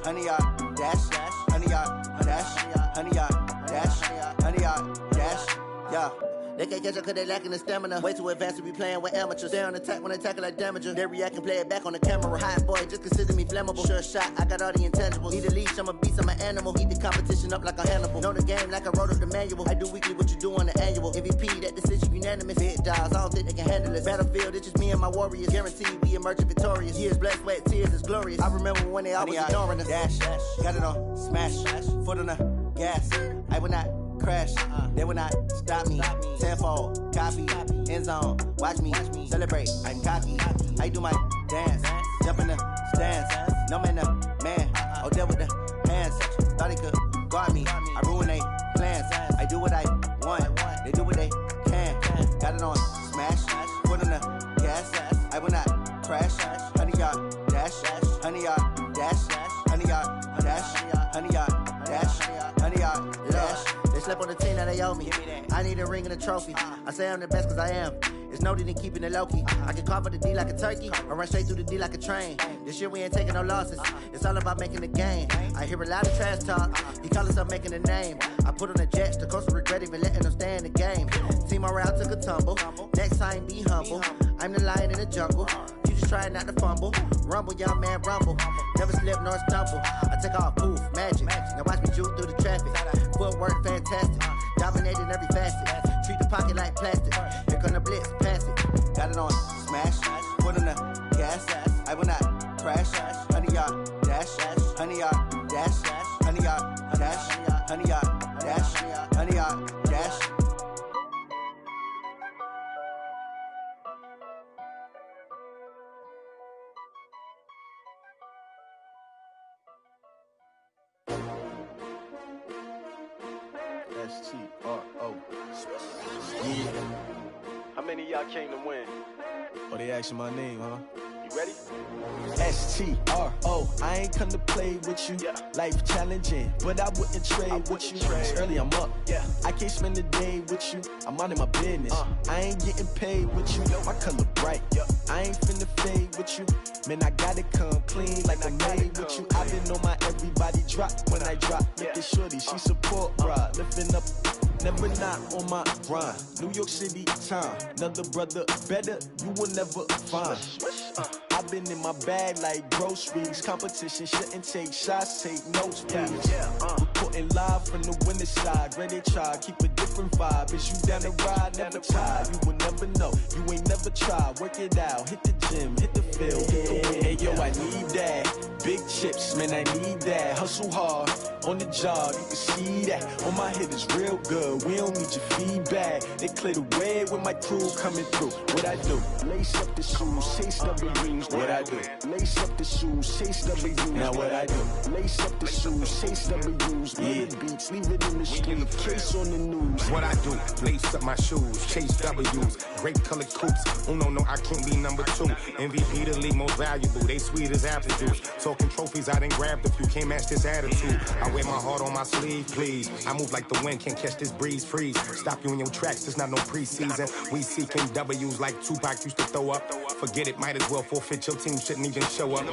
honey, y'all dash, honey, y'all dash, honey, y'all dash, honey, y'all dash, yeah. They can't catch up cause they lacking the stamina. Way too advanced to be playing with amateurs. Stay on attack when they tackle like damager. They react and play it back on the camera. Hot boy, just consider me flammable. Sure shot, I got all the intangibles. Need a leash, I'm a beast, I'm an animal. Eat the competition up like a Hannibal. Know the game like I wrote up the manual. I do weekly what you do on the annual. MVP, that decision unanimous. Hit dials, I don't think they can handle it. Battlefield, it's just me and my warriors. Guaranteed we emerging victorious. Years, blood, sweat, tears, it's glorious. I remember when they always ignoring us. Dash, got it on smash, foot on the gas. I will not crash, they will not stop me. Tenfold, copy, end zone, watch me celebrate. I'm cocky, I do my dance, jump in the stands. No man, the man, oh, there with the hands. Thought he could guard me, I ruin they plans. I do what I want, they do what they can. Got it on smash, foot on the gas. I will not crash, 100-yard dash, 100-yard dash, 100-yard dash, 100-yard dash, 100-yard dash. They slept on the team, now they owe me. I need a ring and a trophy. I say I'm the best cause I am. It's noted in keeping it low-key. I can carve up the D like a turkey, or run straight through the D like a train. This year we ain't taking no losses. It's all about making the game. I hear a lot of trash talk. He call himself making a name. I put on the Jets, the coach will regret even letting them stay in the game. Team around took a tumble. Next time be humble. I'm the lion in the jungle. You just trying not to fumble. Rumble, young man, rumble. Never slip nor stumble. I take off, poof, magic. Now watch me juke through the traffic. Footwork fantastic. Dominating every facet. Treat the pocket like plastic. Here come the blitz, pass it. Got it on smash. Foot on the gas. I will not crash. 100-yard dash. 100-yard dash. 100-yard dash. 100-yard dash. 100-yard dash. S-T-R-O. Yeah. How many of y'all came to win? Oh, they asking my name, huh? You ready? S-T-R-O. I ain't come to play with you. Yeah. Life challenging, but I wouldn't trade with you. It's early, I'm up. Yeah. I can't spend the day with you. I'm minding my business. I ain't getting paid with you. My color bright. I ain't finna fade with you. Man, I gotta come clean like I'm made with you. I've been on my everybody drop when I drop. Look at shorty, she support ride. Lifting up, never not on my grind. New York City time. Another brother better, you will never find. I've been in my bag like groceries. Competition shouldn't take shots, take notes, please. Reporting live from the winning side. Ready to try, keep a different vibe. Is you down the ride, never tired. You will never know, you ain't never tried. Work it out, hit the gym, hit the field. Hey yo, I need that. Big chips, man, I need that. Hustle hard, on the job, you can see that. On my head is real good, we don't need your feedback. They clear the way with my crew coming through. What I do? Lace up the shoes, chase W's. What I do? Lace up the shoes, chase W's. Now what I do? Lace up the shoes, chase W's. Yeah. Beats, leave it in the street, case on the news. What I do? Lace up my shoes, chase W's. Great colored coops. Oh no, I can't be number 2. MVP the league most valuable. They sweet as apple juice. Talking trophies, I didn't grab the few. Can't match this attitude. I wear my heart on my sleeve, please. I move like the wind, can't catch this breeze, freeze. Stop you in your tracks, there's not no preseason. We seeking W's like Tupac used to throw up. Forget it, might as well forfeit. Your team shouldn't even show up.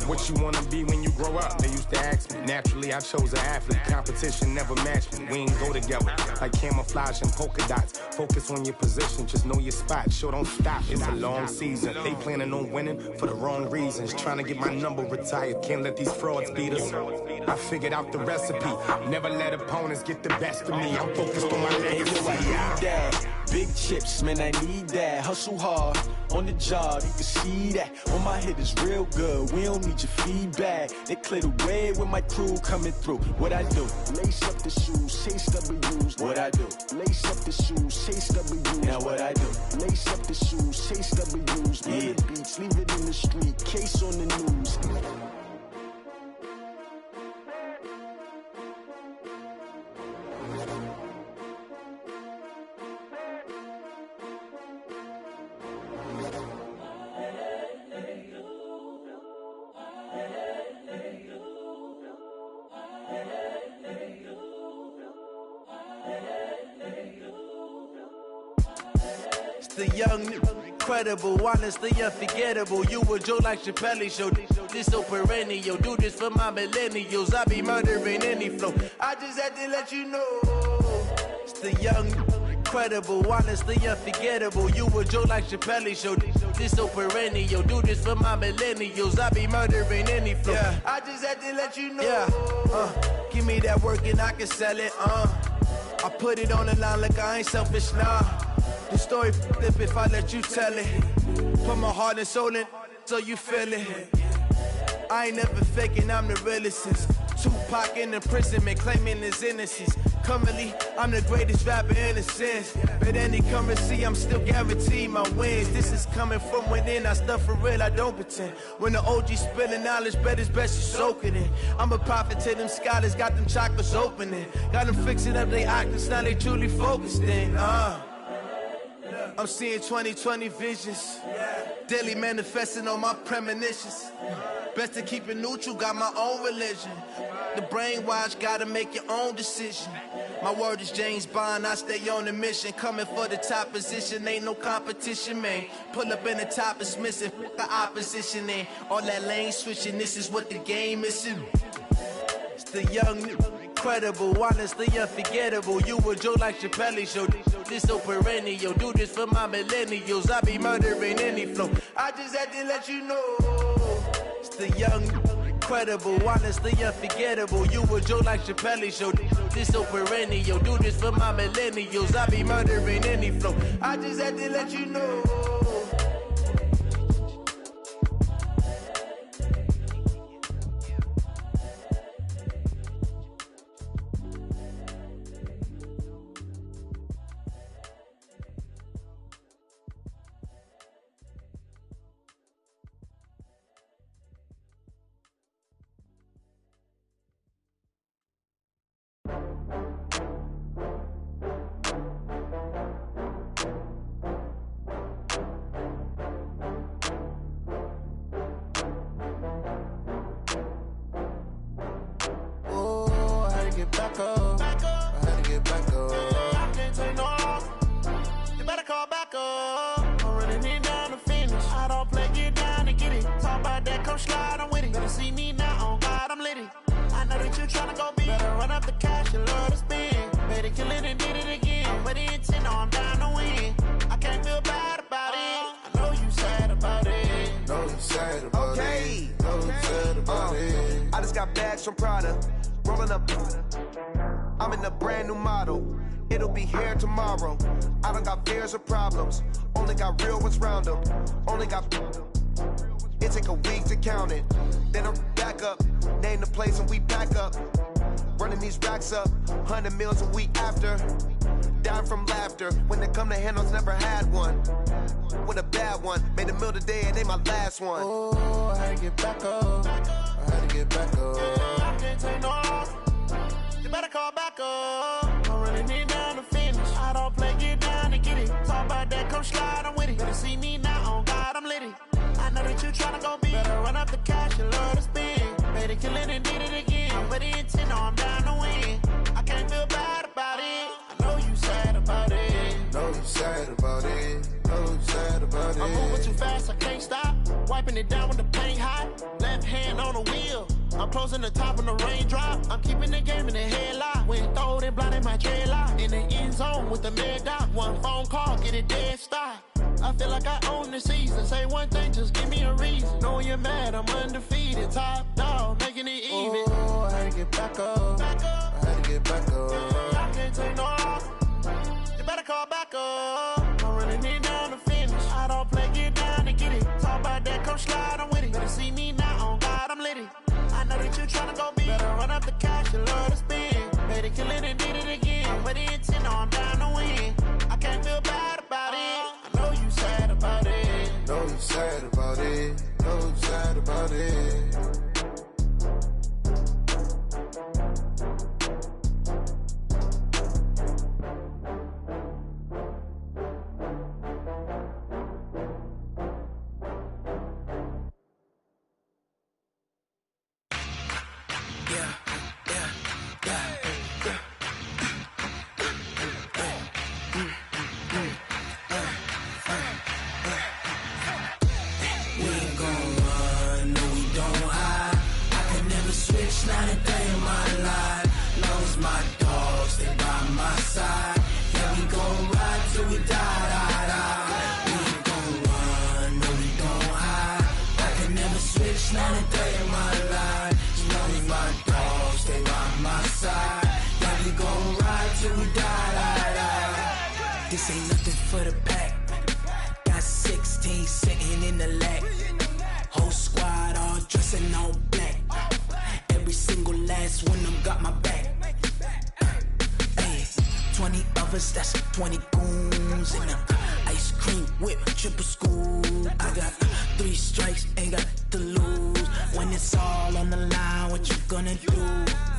What you wanna be when you grow up? They used to ask me. Naturally, I chose an athlete. Competition never matched me. We ain't go together like camouflage and polka dots. Focus on your position, just know your spot. Sure, don't stop. It's a long season. They planning on winning for the wrong reasons. Trying to get my number retired. Can't let these frauds beat us. I figured out the recipe. Never let opponents get the best of me. I'm focused on my legacy. Big chips, man, I need that. Hustle hard, on the job, you can see that. On my head is real good, we don't need your feedback. They clear the way with my crew coming through. What I do? Lace up the shoes, chase W's. What I do? Lace up the shoes, chase W's. Now what I do? Lace up the shoes, chase W's. Yeah. Beats, leave it in the street, case on the news. The young, incredible, honestly unforgettable. You a Joe like Chappelle show. This so perennial. Do this for my millennials. I be murdering any flow. I just had to let you know. It's the young, incredible, honestly unforgettable. You a Joe like Chappelle show. This so perennial. Do this for my millennials. I be murdering any flow. Yeah. I just had to let you know. Yeah. Give me that work and I can sell it. I put it on the line like I ain't selfish, nah. The story flip if I let you tell it. Put my heart and soul in so you feel it. I ain't never faking, I'm the realest since Tupac in imprisonment, claiming his innocence. Currently, I'm the greatest rapper in a sense. But any currency, I'm still guaranteed my wins. This is coming from within, I stuff for real, I don't pretend. When the OG spilling knowledge, bet it's best you soak it in. I'm a prophet to them scholars, got them chakras opening. Got them fixing up they octaves, now they truly focused in. I'm seeing 2020 visions. Daily manifesting on my premonitions. Best to keep it neutral, got my own religion. The brainwash, gotta make your own decision. My word is James Bond, I stay on the mission. Coming for the top position, ain't no competition, man. Pull up in the top is missing, the opposition in. All that lane switching, this is what the game is in. It's the young, incredible, honestly unforgettable. You a joke like Chappelle's show. This so perennial, do this for my millennials. I be murdering any flow. I just had to let you know. It's the young, incredible, honestly unforgettable. You a joke like Chappelle's show. This so perennial, do this for my millennials. I be murdering any flow. I just had to let you know. From Prada, rolling up. I'm in a brand new model. It'll be here tomorrow. I don't got fears or problems. Only got real ones round them. Only got. It take a week to count it. Then I'm back up. Name the place and we pack up. Running these racks up. 100 meals a week after. Dying from laughter. When they come to handles, never had one. With a bad one. Made a meal today and they my last one. Oh, I had to get back up. I had to get back up. I can't take no loss. You better call back up. I'm running it down to finish. I don't play, get down to get it. Talk about that, come slide, I'm with it. Better see me now, on God, I'm litty. I know that you tryna go big. Better run up the cash, you love to spend. Better kill it and did it again. But the intent, no, I'm down to win. I can't feel bad about it. I know you sad about it. Know you sad about it. Know you sad about it. I'm moving too fast, I can't stop. Wiping it down when the paint hot. Left hand on the wheel. I'm closing the top when the raindrop. I'm keeping the game in the headlock. When throwed and blinded my dreadlock. In the end zone with the mad dot. One phone call, get it dead stop. I feel like I own the season. Say one thing, just give me a reason. Knowing you're mad, I'm undefeated. Top dog, making it even. Oh, I had to get back up. I had to get back up. I can't take no loss. You better call back up. I'm running it down to finish. I don't play, get down to get it. Talk about that, come slide, I'm with it. Better see me now, on God, I'm litty. I know that you tryna go big. Better run up the cash, you love to spend. Better kill it and did it again. But the intent, no, I'm down to win. I can't feel bad about it. I know you sad about it. Know you sad about it. Know you sad about it. Not a day in my life. Long as my dogs stay by my side. Yeah, we gon' ride till we die, die, die. We ain't gon' run, no, we gon' hide. I can never switch, not a day in my life. Long as my dogs stay by my side. Yeah, we gon' ride till we die, die, die. This ain't nothing for the pack. Got 16 sitting in the lap. Whole squad all dressing all black. Every single last one of them got my back. that's 20 goons in a ice cream whip, triple scoop. I got 3 strikes, ain't got to lose. When it's all on the line, what you gonna do?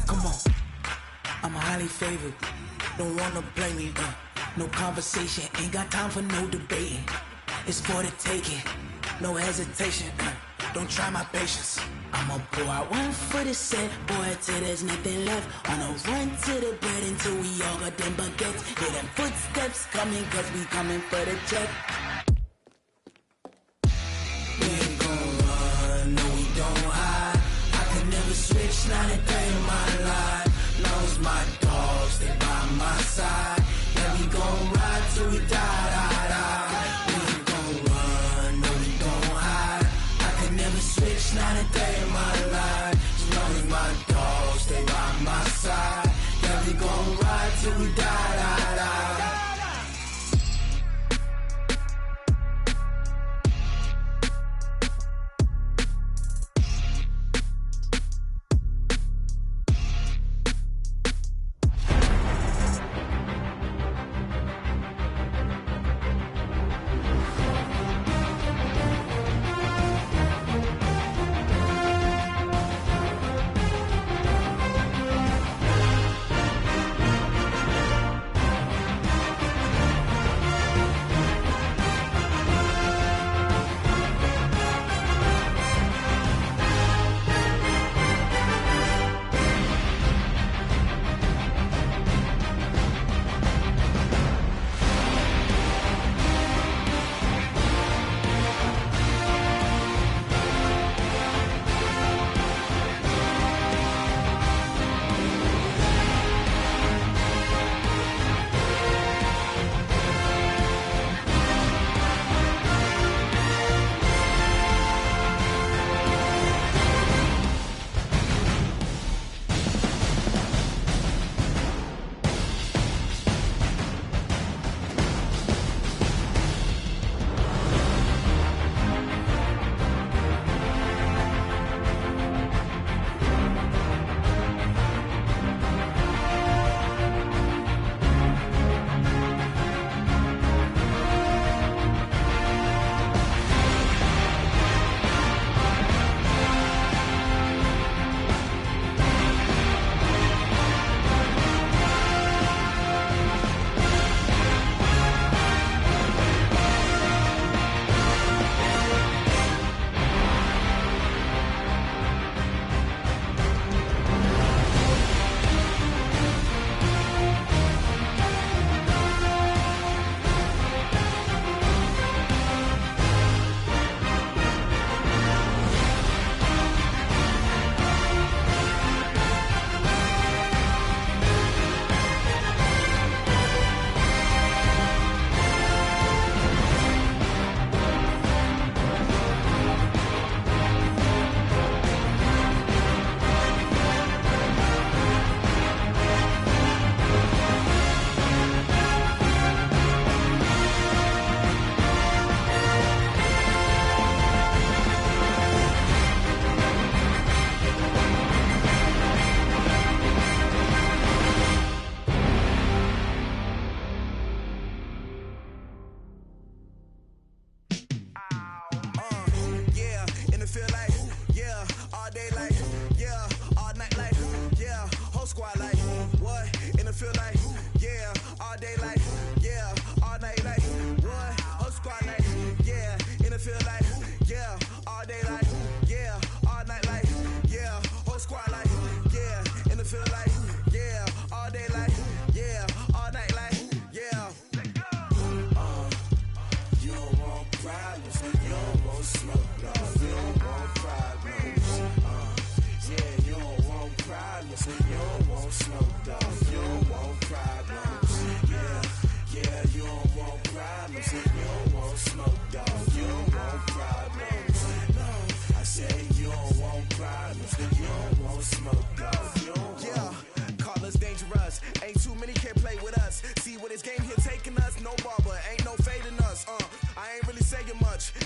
Come on, I'm highly favored. Don't wanna play me, no conversation, ain't got time for no debating. It's for the taking, no hesitation. Don't try my patience. I'ma pour out one for the set, boy, till there's nothing left. On a run to the bread until we all got them baguettes. Hear them footsteps coming, cause we coming for the check. We ain't gon' run, no we don't hide. I could never switch, not a day in my life. Long as my dogs, stay by my side. Yeah, we gon' ride till we die, die, die. We ain't gon' run, no we don't hide. I could never switch, not a day in my life. As long as my dogs stay by my side. Yeah, we gon' ride till we die, die, die.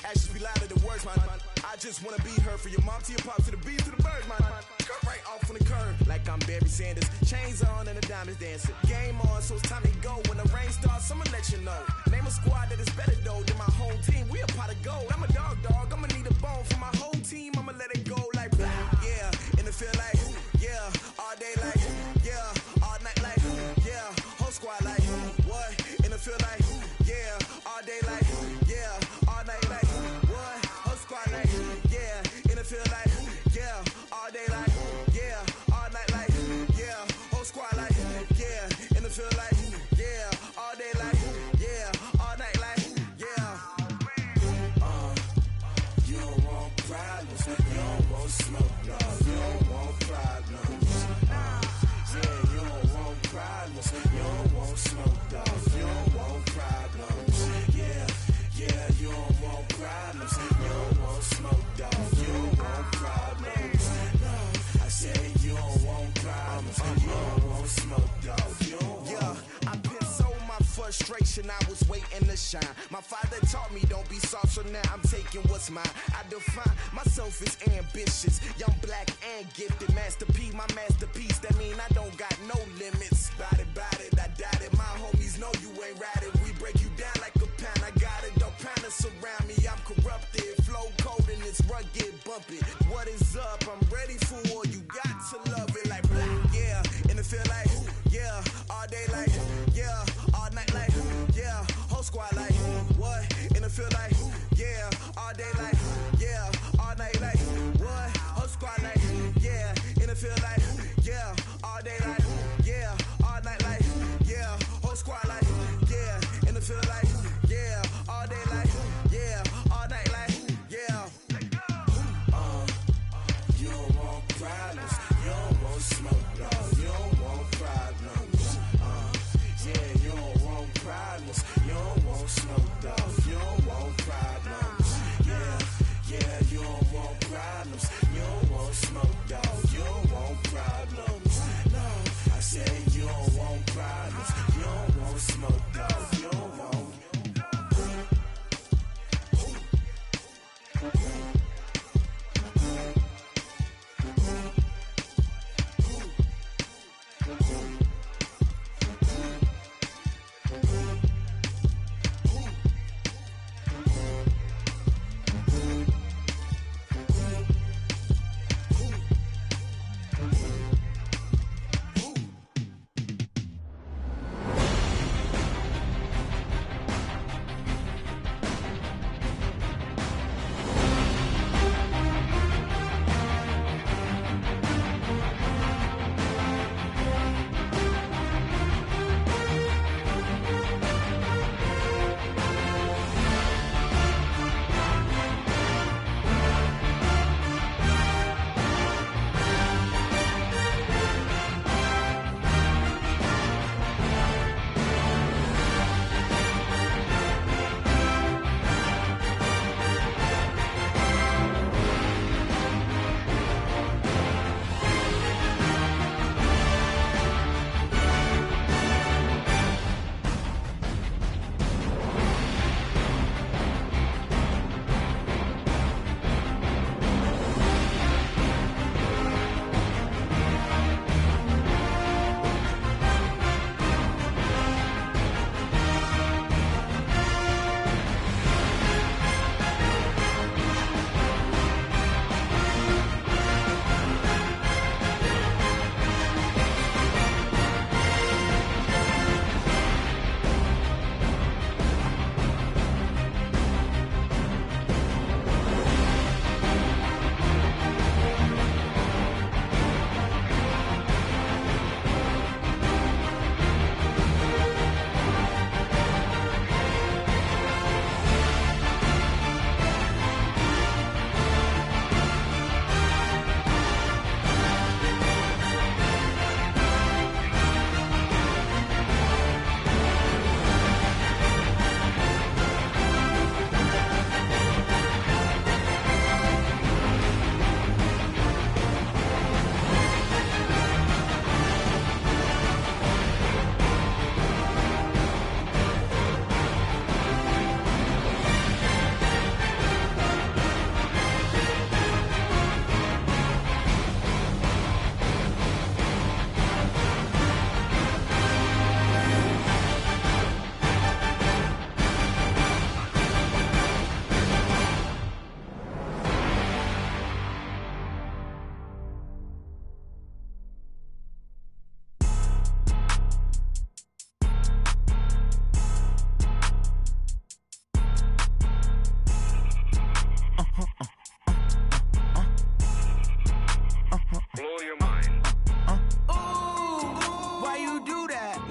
Actions be louder than words, man. I just wanna be her. For your mom to your pop to the beat to the birds, my cut right off on the curb. Like I'm Barry Sanders, chains on and the diamonds dancing. Game on, so it's time to go. When the rain starts, I'ma let you know. Name a squad that is better though than my home team. We a pot of gold. I'm a dog, I'ma need a bone for my whole team. I'ma let it go like blah. Yeah, and it feel like yeah, all day like yeah, all night like yeah, whole squad like what? And it feel like yeah, all day like yeah, all night like what? Whole squad like yeah, and it feel like yeah, all day like yeah, all night like yeah, whole squad like yeah, and it feel like yeah, all day like yeah, all night like yeah. You don't want problems, you don't want smoke, dog. You don't want problems. Yeah, you don't want problems, you don't want smoke, dog. You don't want problems. Yeah, you don't want problems, you don't want smoke, dog. You don't want problems. No, I said you don't want problems, you don't want smoke, dog. You don't want. Yeah, I've been so my frustration, I was waiting to shine. My father taught me don't be soft, so now I'm taking what's mine. I define myself as ambitious, young, black, and gifted. Master P, my masterpiece. That mean I don't got no limits. Bout it, I doubt it. My homies know you ain't ride it. We break you down like a pound. I got it, don't pound to surround me. I'm corrupted, flow cold and it's rugged, bumpy. What is up? I'm ready for war. You got to love it like blah. Yeah, and it feel like yeah, all day like yeah, all night like yeah, whole squad like what? And it feel like yeah, all day like yeah, all night like what? Whole squad like yeah, and it feel like yeah, all day like yeah, all night like yeah, whole squad like yeah, and it feel like yeah, all day like yeah, all night like yeah. You don't want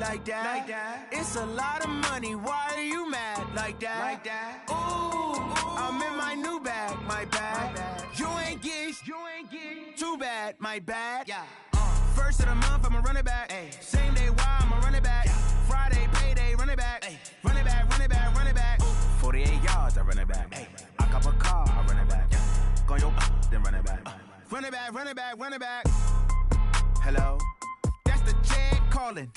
like that. It's a lot of money, why are you mad like that? Ooh, I'm in my new bag, my bad. You ain't get too bad, my bad. First of the month, I'ma run it back. Same day, why I'ma run it back. Friday, payday, run it back. Run it back, run it back, run it back. 48 yards, I run it back. I cop a car, I run it back. Go your then run it back. Run it back, run it back, run it back. Hello? That's the jag calling.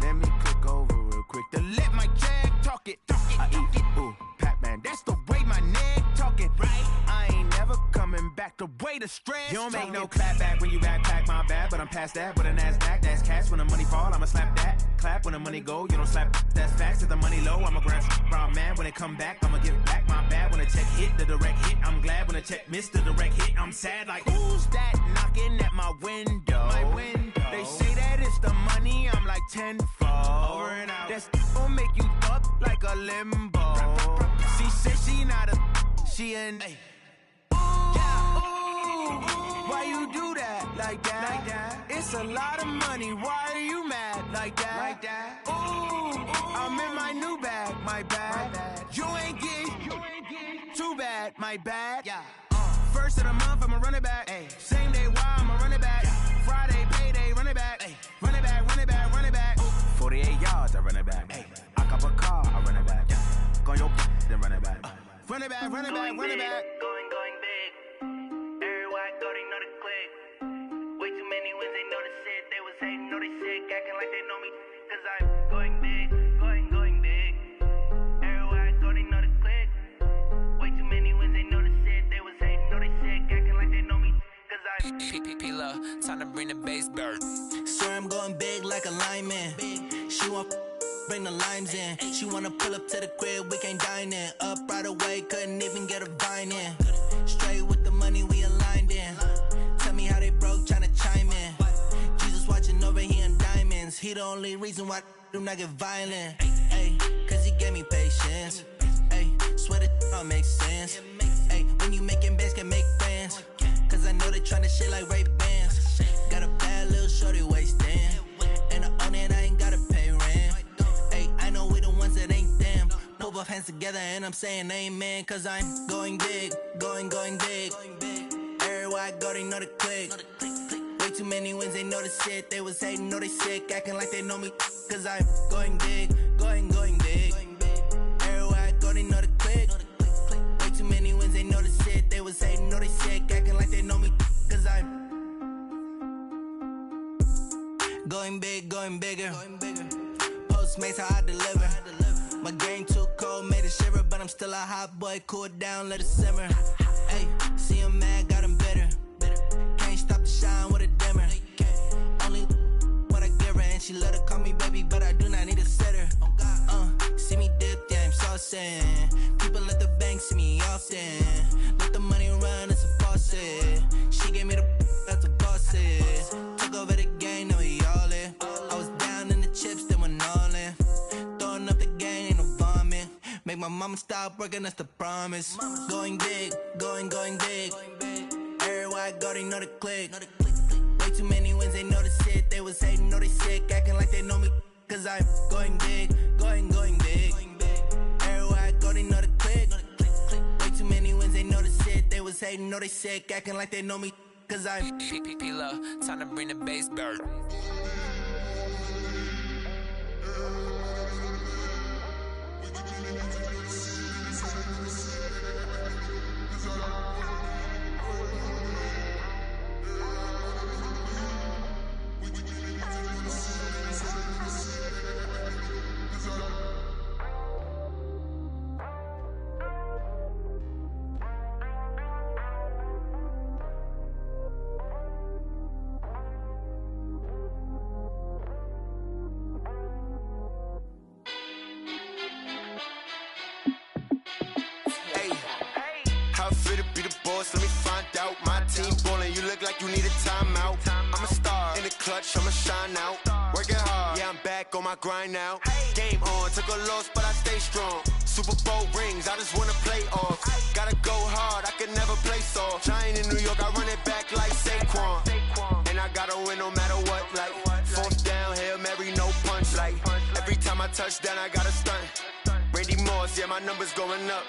Let me click over real quick to let my jag talk it. I eat it, ooh, Pac-Man. That's the way my neck talking. Right? I ain't never coming back the way the stress. You don't make no clap back when you backpack, my bad. But I'm past that with a NASDAQ. That's cash when the money fall, I'ma slap that. Clap when the money go, you don't slap. That's facts. If the money low, I'ma grab brown man. When it come back, I'ma give back my bad. When the check hit, the direct hit. I'm glad when the check missed the direct hit. I'm sad like, who's that knocking at my window? My window. They say that it's the money, I'm like tenfold. Over and out. That's gon' make you up like a limbo. She said she not a, she an. Why you do that like that? It's a lot of money, why are you mad like that? Ooh, I'm in my new bag, my bad. You ain't get too bad, my bad. First of the month, I'ma run it back. Same day, why I'ma run it back. Friday, payday, run it back. Run it back, run it back, run it back. 48 yards, I run it back. I cop a car, I run it back. Go your then run it back. Run it back, run it back, run it back. Going big. Everywhere I go, they know the click. Way too many wins, they know the shit. They was hating, know they sick, acting like they know me. Cause I'm going big, going big. Everywhere I go, they know the click. Way too many wins, they know the shit. They was hating, know they sick, acting like they know me. Cause I'm P-P-P-Love, time to bring the bass bird. Swear I'm going big like a lineman. She want bring the limes in. She wanna pull up to the crib, we can't dine in. Up right away, couldn't even get a vine in. Straight with the money, we aligned in. Tell me how they broke, tryna chime in. Jesus watching over here in diamonds. He the only reason why I do not get violent. Ay, cause he gave me patience. Ay, swear that all makes sense. Ay, when you making bands, can make friends. Cause I know they tryna shit like Ray-Bans. Got a bad little shorty wasting. And I own it, I ain't gotta pay rent. Ay, I know we the ones that ain't them. Put both hands together and I'm saying amen. Cause I'm going big, going big. Everywhere I go, they know the click. Way too many wins, they know the shit. They was hating, know they sick, acting like they know me. Cause I'm going big, going big. Everywhere I go, they know the click. Way too many wins, they know the shit. They was hating, know they sick, acting like they know me. Cause I'm going big, going bigger. Postmates how I deliver. My game too cold, made it shiver. But I'm still a hot boy, cool it down, let it simmer. Hey, see him mad, got him bitter. Can't stop the shine with a dimmer. Only what I give her, and she let her call me baby, but I do not need a sitter. See me dip, yeah, I'm saucing. People at the bank see me often. Let the money run, it's a faucet. She gave me the that's a boss it. Took over the game, now we all in. I was down in the chips, then went all in. Throwing up the game, ain't no vomit. Make my mama stop working, that's the promise. Going big, going big. Everywhere I go, they know the click. Way too many wins, they know the shit. They was hating, know they sick, acting like they know me. Cause I'm going big, going big. Everywhere I go, they know the click. Way too many wins, they know the shit. They was hating, know they sick, acting like they know me. Cause I'm P-P-P-Love, time to bring the bass bird. Let me find out. My team ballin', you look like you need a timeout. I'm a star in the clutch, I'ma shine out. Working hard, yeah, I'm back on my grind now. Game on, took a loss, but I stay strong. Super Bowl rings, I just wanna play off. Gotta go hard, I can never play soft. Giant in New York, I run it back like Saquon. And I gotta win no matter what, like fourth down, Hail Mary, no punch, like touchdown, I got a stunt. Randy Moss, yeah, my numbers going up.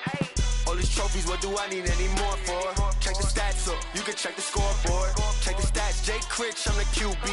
All these trophies, what do I need any more for? Check the stats up, you can check the scoreboard. Check the stats, Jay Critch, I'm the QB.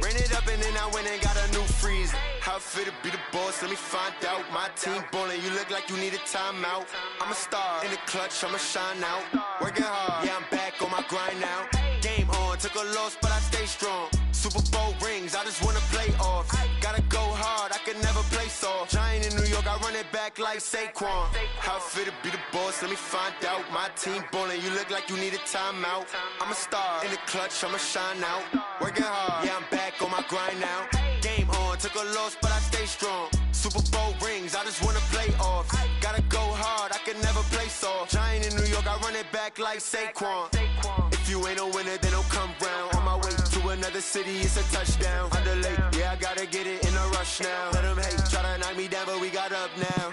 Ran it up and then I went and got a new freeze. How it feel to be the boss, let me find out. My team ballin', you look like you need a timeout. I'm a star, in the clutch, I'ma shine out. Working hard, yeah, I'm back on my grind now. Game on, took a loss, but I stay strong. Super Bowl rings, I just wanna play off. Gotta go hard, I can never play soft. Giant in New York, I run it back like Saquon. How it feel to be the boss, let me find out. My team ballin', you look like you need a timeout. I'm a star, in the clutch, I'ma shine out. Working hard, yeah, I'm back on my grind now. Game on, took a loss, but I stay strong. Super Bowl rings, I just wanna play off. Gotta go hard, I can never play soft. Giant in New York, I run it back like Saquon. If you ain't a winner, then don't come round. On my way to another city, it's a touchdown. Underlay, yeah, I gotta get it in a rush now. Let them hate, try to knock me down, but we got up now.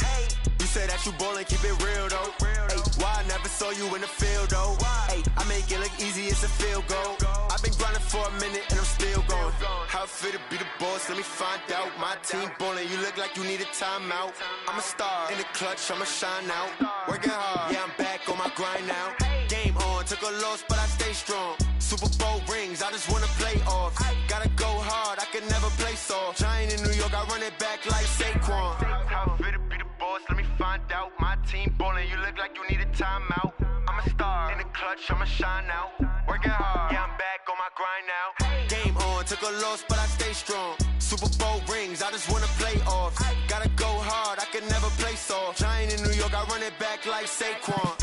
You say that you ballin', keep it real though. Hey, why I never saw you in the field though? Hey, I make it look easy, it's a field goal. I've been grinding for a minute and I'm still going. How it feel to be the boss, let me find out. My team ballin', you look like you need a timeout. I'm a star, in the clutch, I'ma shine out. Working hard, yeah, I'm back on my grind now. Game on, took a loss, but I stay strong. Super Bowl rings, I just wanna play off. Gotta go hard, I can never play soft. Giant in New York, I run it back like Saquon. How it feel to be the boss, let me find out. My team ballin', you look like you need a timeout. I'm a star, in the clutch, I'ma shine out. Working hard, yeah, I'm back on my grind now. Game on, took a loss, but I stay strong. Super Bowl rings, I just wanna play off. Gotta go hard, I can never play soft. Giant in New York, I run it back like Saquon.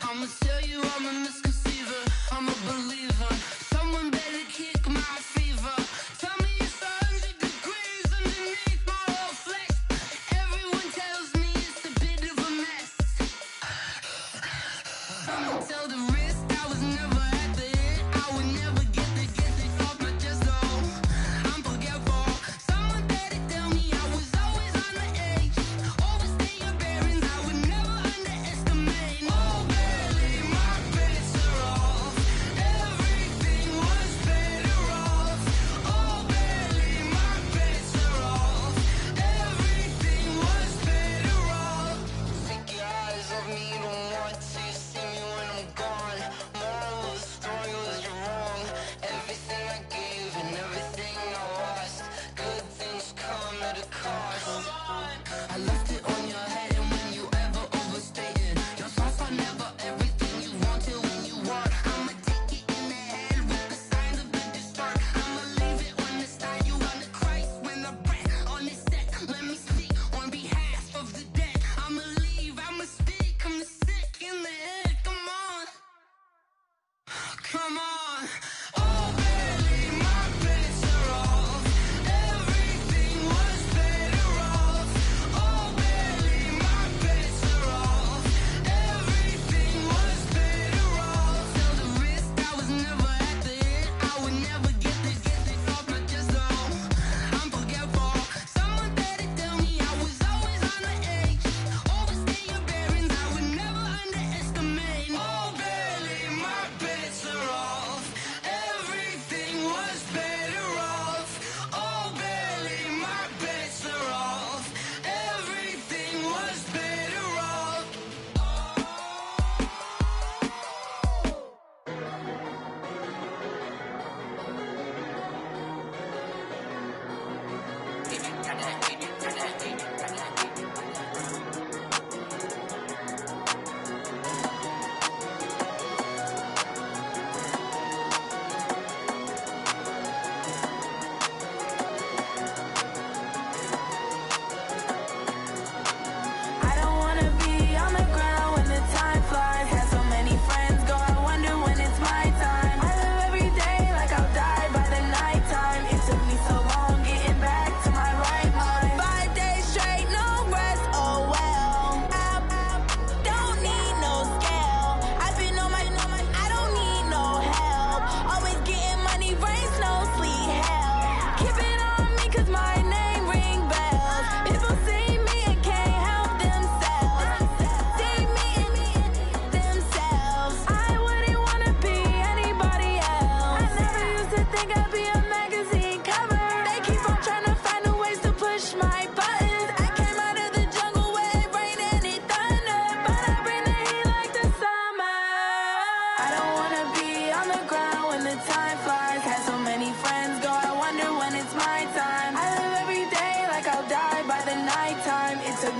I'ma tell you I'm a misconceiver, I'm a believer. Someone better kick my fever.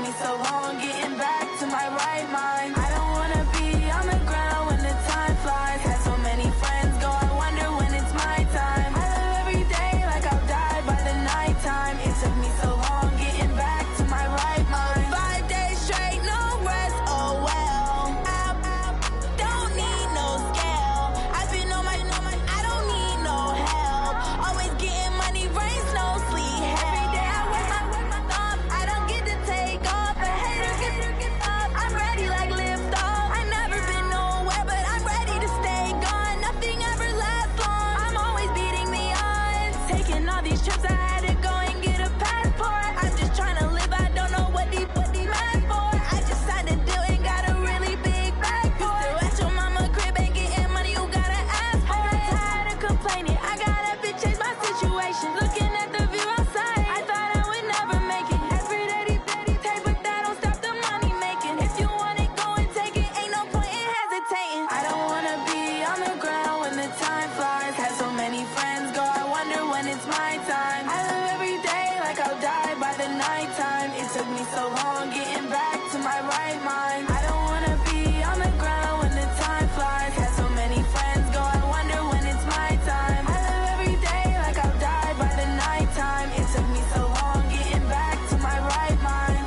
me so long getting back to my right mind. I don't wanna be on the ground when the time flies. Had so many friends go, I wonder when it's my time. I live every day like I'll die by the nighttime. It took me so long getting back to my right mind. 5 days straight, no rest, oh well. I don't need no scale. I've been on my, I don't need no help. Always getting money, rains, no sleep. Every day I work my thumb. I don't get to take off. But haters get up. I'm ready like lift off. I never been nowhere, but I'm ready to stay gone. Nothing ever lasts long. I'm always beating the odds. Taking all these trips, I had to go and get a passport. I'm just trying to live. I don't know what the mad for. I just signed a deal and got a really big bag for it. Still at your mama crib and getting money, you gotta ask for it. I'm tired of complaining. I gotta change my situation. Looking at the view outside, I thought I would never make it. Every day take, but that don't stop the money making. If you want it, go and take it. Ain't no point in hesitating. I don't wanna be on the ground when the time flies. Had so many friends go, I wonder when it's my time. I live every day like I'll die by the nighttime. It took me so long getting back to my right mind. I don't wanna be on the ground when the time flies. Had so many friends go, I wonder when it's my time. I live every day like I'll die by the nighttime. It took me so long getting back to my right mind.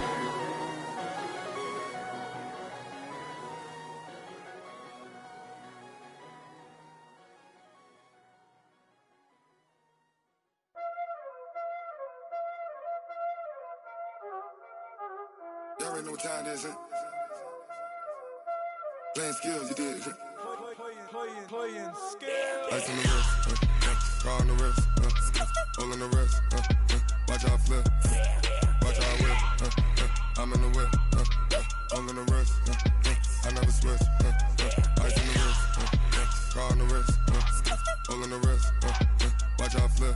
Y'all already know what time it is, huh? Playing skills, you did. Playing skills. Ice on the wrist, car on the wrist, hole in the wrist, watch out flip, watch out whip, I'm in the whip, hole in the wrist, I never switch, ice on the wrist, car on the wrist, hole in the wrist, watch out flip,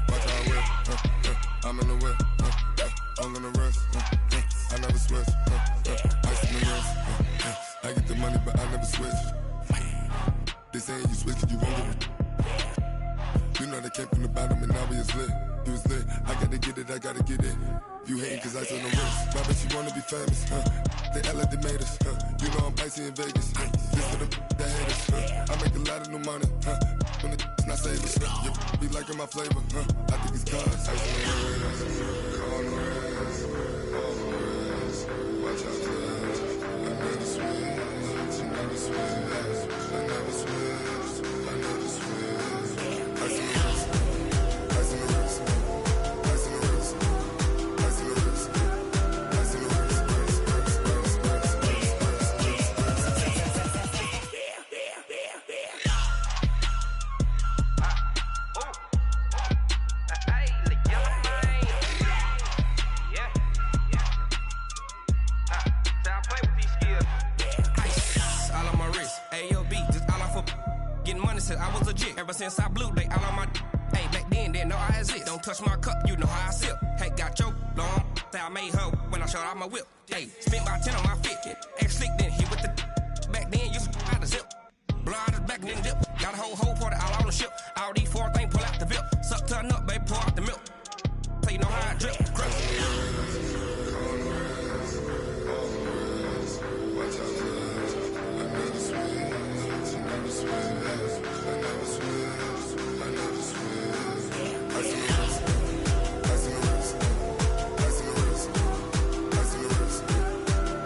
watch out whip, I'm in the whip, hole in the wrist, I never switch, ice on the wrist, I get the money but I never switch. They saying you switch it, you won't get it. You know they came from the bottom and now we is lit. You was lit, I gotta get it, I gotta get it. You hating cause ice on the wrist. My bitch, you wanna be famous, They Ella, they made us, You know I'm icy in Vegas, This for the that haters, I make a lot of new money, When it's not savers, You be liking my flavor, I think it's cause ice on the wrist, on the wrist, on the wrist. Watch out, I never switch, I never switch. I never switched, I never switched. Ice in the wrist, ice in the wrist, ice in the wrist, ice in the wrist, ice in the wrist, I was legit ever since I blew they all on my hey back then didn't know I exist. Don't touch my cup, you know how I sip. Hey, got your long say I made her when I showed out my whip. Hey, spent about 10 on my fit. X slick then hit with the back then used to out the zip. Blow out his back then dip. Got a whole party all on the ship. All these 4 things pull out the VIP. Suck turn up, baby, pour out the milk. So you know how I drip. Crush. Watch out, I never switch, I never switch. I never switch, I never switch. Ice in the wrist, ice in the wrist, ice in the wrist, ice in the wrist,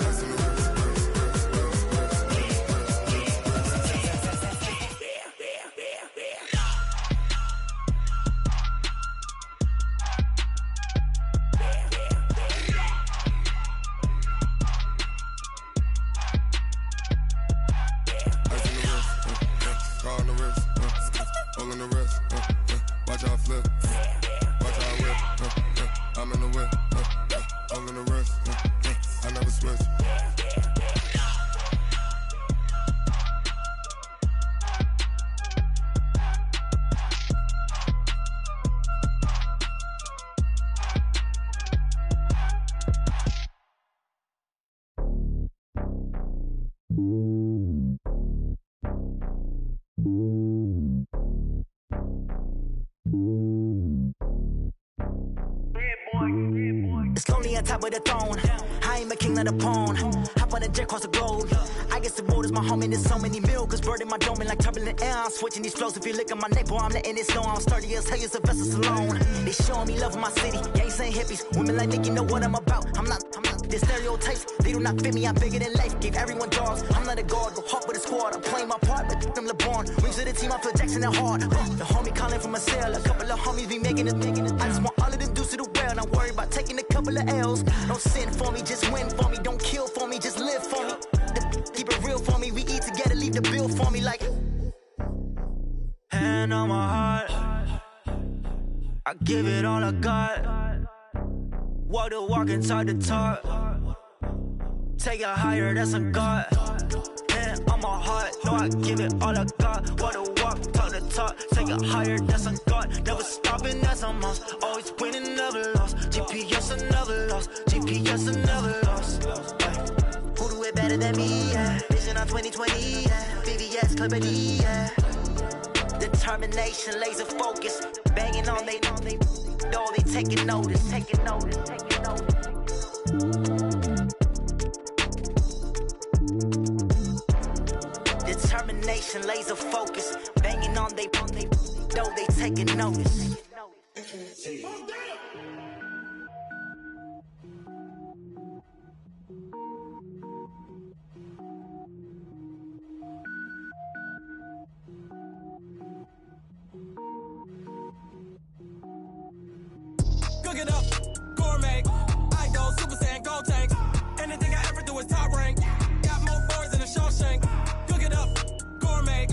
ice in the wrist, car on the wrist, hole in the wrist, watch out flip, watch out whip, I'm in the whip, hole in the wrist, I never switch. Yeah, boy. It's lonely on top of the throne. I ain't a king, not a pawn. Hop on a jet across the globe. I guess the world is my home and there's so many milkers. Bird in my dome and like turbulent air. I'm switching these flows. If you look at my neck, boy, I'm letting it snow. I'm sturdy as hell, Sylvester Stallone. They showing me love in my city. Gangs ain't hippies. Women like Nicky know what I'm about. I'm not. The stereotypes, they do not fit me. I'm bigger than life. Gave everyone dogs. I'm not a guard. Go hop with a squad. I'm playing my part, but them LeBron. Rings to the team. I feel Jackson and hard. The homie calling from a cell. A couple of homies be making it. I just want all of them dudes to do well. Not worry about taking a couple of L's. Don't sin for me, just win for me. Don't kill for me, just live for me. Keep it real for me. We eat together, leave the bill for me like. Hand on my heart, I give it all I got. Walk the walk and talk the talk. Take it higher, that's a God. Hand on my heart, no, I give it all I got. Walk the walk, talk the talk. Take it higher, that's a God. Never stopping, that's a must. Always winning, never lost. GPS, I never lost. GPS, I never lost. Who do it better than me? Yeah. Vision on 2020. Yeah. VVS, Clippity. Yeah. Determination, laser focus. Banging on they know they taking notice. Taking notice. Taking notice. Determination, laser focus. Banging on they know they taking notice. Cook it up, gourmet. I go Super Saiyan, gold tank. Anything I ever do is top rank. Got more boards than a Shawshank. Cook it up, gourmet.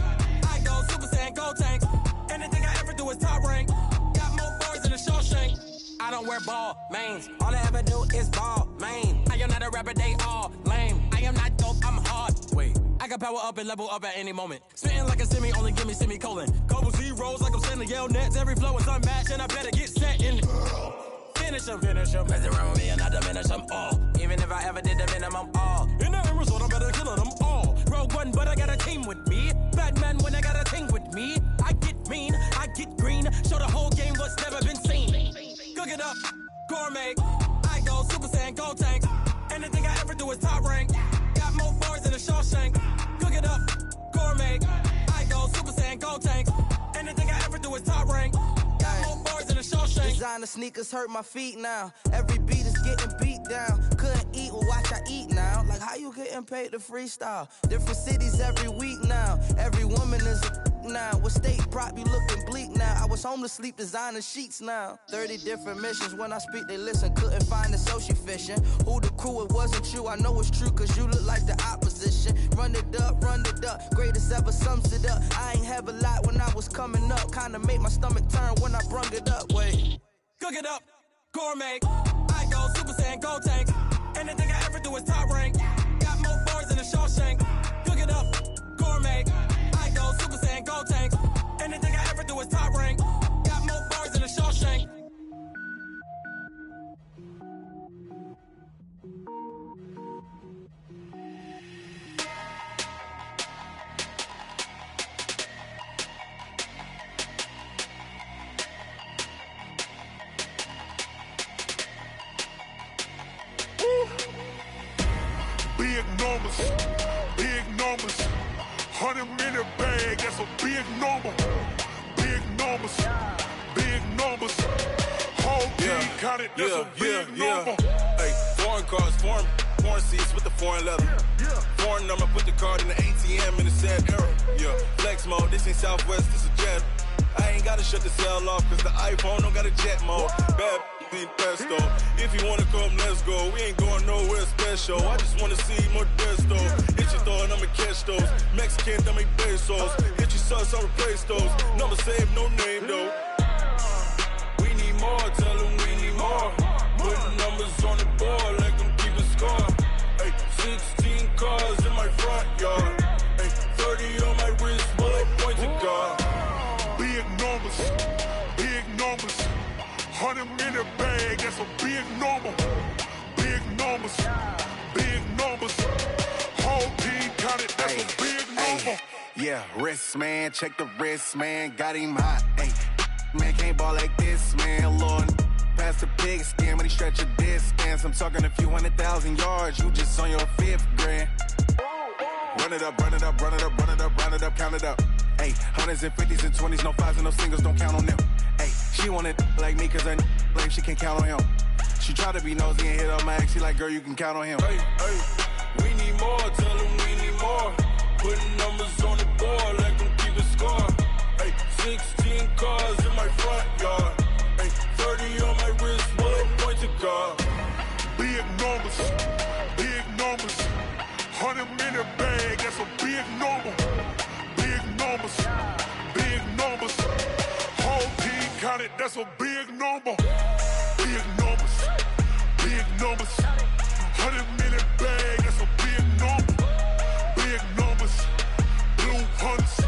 I go Super Saiyan, gold tank. Anything I ever do is top rank. Got more boards than a Shawshank. I don't wear ball mains. All I ever do is ball main. I am not a rapper, they all lame. I am not dope, I'm hard. Wait, I got power up and level up at any moment. Spitting like a semi, only give me semicolon. Couple zeros like I'm sending yell nets. Every flow is unmatched and I better get set in. Finish them. Mess around with me and I diminish them all. Even if I ever did the minimum all. In the end result, I'm better killing them all. Rogue One, but I got a team with me. Batman when I got a team with me. I get mean, I get green. Show the whole game what's never been seen. Cook it up, gourmet. I go Super Saiyan, gold tank. Anything I ever do is top rank. Got more bars than a Shawshank. Cook it up, gourmet. I go Super Saiyan, gold tank. Anything I ever do is top rank. Got more bars than a Shawshank. Designer sneakers hurt my feet now. Every beat is getting beat down. Couldn't eat, well watch I eat now. Like how you getting paid to freestyle? Different cities every week now. Every woman is a now. With state prop, you looking bleak now. I was homeless, sleep designer sheets now. 30 different missions. When I speak, they listen. Couldn't find the social fishing. Who the crew? It wasn't you. I know it's true, cause you look like the opposition. Run it up. Greatest ever sums it up. I ain't have a lot when I was coming up. Kinda made my stomach turn when I brung it up. Wait. Cook it up, gourmet. I go Super Saiyan, gold tank. Anything I ever do is top rank. Got more bars than a Shawshank. Cook it up, gourmet. I go Super Saiyan, gold tank. Anything I ever do is top rank. Got more bars than a Shawshank. Big numbers, 100-minute bag, that's a big number. Big numbers, whole team counted, that's a big number. Hey, foreign cars, foreign seats with the foreign leather. Foreign number, put the card in the ATM in the sad era. Yeah, flex mode, this ain't Southwest, this a jet. I ain't gotta shut the cell off, cause the iPhone don't got a jet mode. Bad ain't pesto. If you wanna come, let's go. We ain't going nowhere special. I just wanna see more desto. Hit your thought, I'ma catch those. Mexican, I make pesos. Hit your sus, I'll replace those. Number saved, no name though. We need more, tell them we need more. Putting numbers on the board like I'm keeping score. Hey, 16 cars in my front yard. Hey, 30 on my wrist while I point to God. Big numbers, 100-minute bag, that's a big number. Big numbers, whole team counted, that's a big number. Yeah, wrist man, check the wrist man, got him hot. Ay, man can't ball like this, man, Lord. past the pig skin, but he stretch your distance. I'm talking a few 100,000 yards, you just on your 5th grand. Run it up, run it up, run it up, run it up, round it up, count it up. Hey, hundreds and 50s and 20s, no 5s and no singles, don't count on them. Hey, she want it like me, cause her like she can't count on him. She try to be nosy and hit on my ex, she like, girl, you can count on him. Hey, hey, we need more, tell them we need more. Putting numbers on the board like I'm keeping score. Hey, 16 cars in my front yard. Hey, 30 on my wrist, one pointed car. Big numbers, 100-minute bag, that's a big number. Big numbers, whole team counted, that's a big number. Big numbers, 100-minute bag, that's a big number. Big numbers, blue hunts,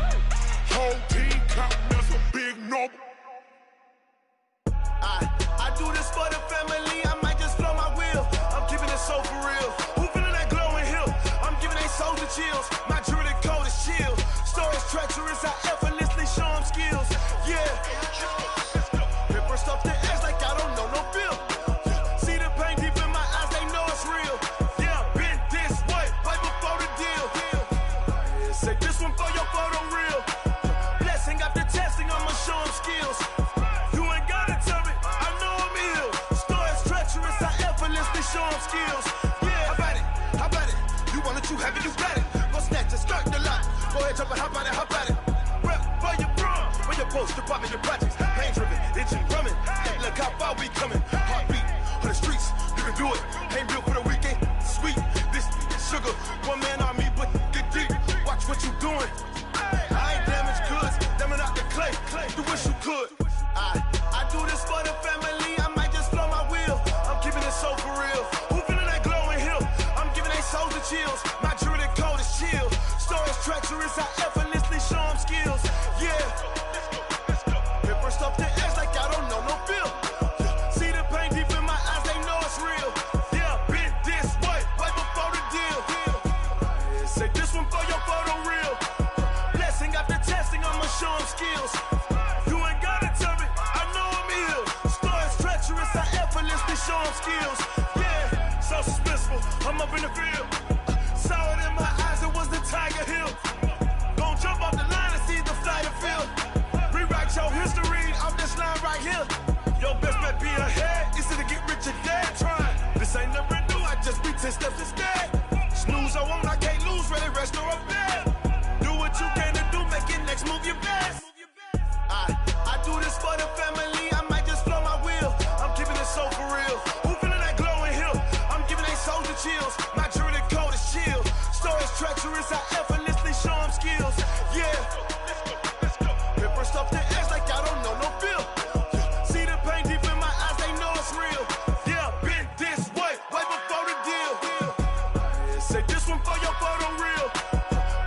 whole team counting, that's a big number. I do this for the family, I might just blow my wheel. I'm keeping it so for real. Who feeling that glowing hill? I'm giving they soldier chills. My jewelry code is chill. Stories treacherous, I effortlessly show them skills. Yeah. Paper stuff the edge like I don't know no feel. See the pain deep in my eyes, they know it's real. Yeah, been this way, right before the deal. Say this one for your photo real. Blessing after testing, I'ma show them skills. You ain't gotta tell me, I know I'm ill. Stories treacherous, I effortlessly show them skills. Yeah, how about it? You want it, you have it, you got it. Go snatch it, skirt the lot. Go ahead, jump it, how about it? Rep for your bra, where your post, department, your projects. Pain driven, itching, drumming. Hey, look how far we coming. Heartbeat on the streets, you can do it. Ain't built for the weekend, sweet. This sugar, one man army, but get deep. Watch what you doing. I ain't damaged goods, damn out the clay. You wish you could. I do this for the family, I might just blow my wheel. I'm keeping it so for real. Who feeling that glowing hill? I'm giving they soldier chills. My jewelry code is chill. Stories treacherous, I effortlessly show them skills. Yeah. Paper stuff the edge like I don't know no feel. See the pain deep in my eyes, they know it's real. Yeah, been this way, right before the deal. Say this one for your photo real. Blessing after testing, I'ma show them skills. You ain't gotta tell me, I know I'm ill. Stories treacherous, I effortlessly show them skills. Yeah, so suspenseful, I'm up in the field. Saw it in my eyes, it was the Tiger Hill. Gon' jump off the line and see the flight of field. Rewrite your history off this line right here. Your best bet be ahead, it's to get rich or dead. Trying, this ain't never new, I just be 10 steps instead. Snooze I won't, I can't lose, ready, rest or a bed. Do what you can to do, make it next move your best. I do this for the family, I might just blow my wheel. I'm keeping it so for real. Who feeling that glowing hill? I'm giving they soldier chills. My jewelry code is chill. Stories treacherous, I effortlessly show them skills. Yeah. Paper stuff the edge like I don't know no feel. See the pain deep in my eyes, they know it's real. Yeah, been this way, right before the deal. Say this one for your photo real.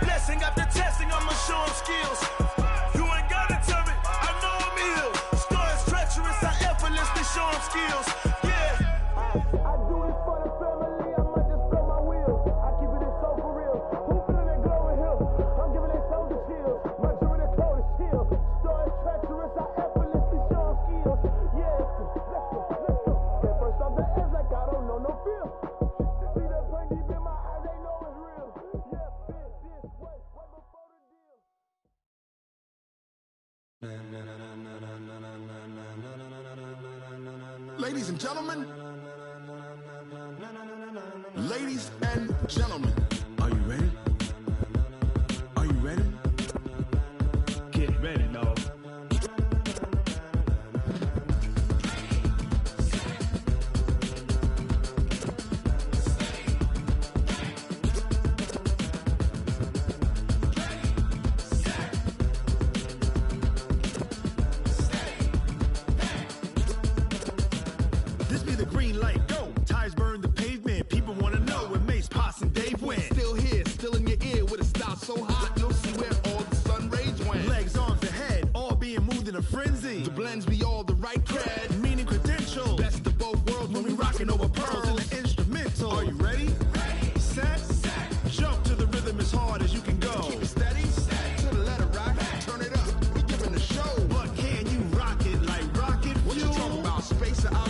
Blessing after testing, I'ma show them skills. You ain't gotta tell me, I know I'm ill. Stories treacherous, I effortlessly show them skills. Yeah. I do this for the family, I might just blow my wheel. I keep it so for real. Who feeling that glowing hill? I'm giving they soldier chills. My jewelry code is chill. Stories treacherous, I effortlessly show them skills. Yeah, let's go. At first off the edge like I don't know no feel. See that pain deep in my eyes, they know it's real. Yeah, been this way, right before the deal. Ladies and gentlemen, are you ready? Are you ready? Get ready, dog. This be the green light, go. Tires burn the pavement. People wanna know where Mace, Poss, and Dave went. Still here, still in your ear with a style so hot, you'll see where all the sun rays went. Legs, arms, and head, all being moved in a frenzy. The blends be all the right cred, meaning credentials. Best of both worlds when we rockin' over pearls in the instrumental. Are you ready? Set, jump to the rhythm as hard as you can go. Keep it steady, to the letter rock, turn it up, we giving the show. But can you rock it like rocket fuel? What you talking about, space or out?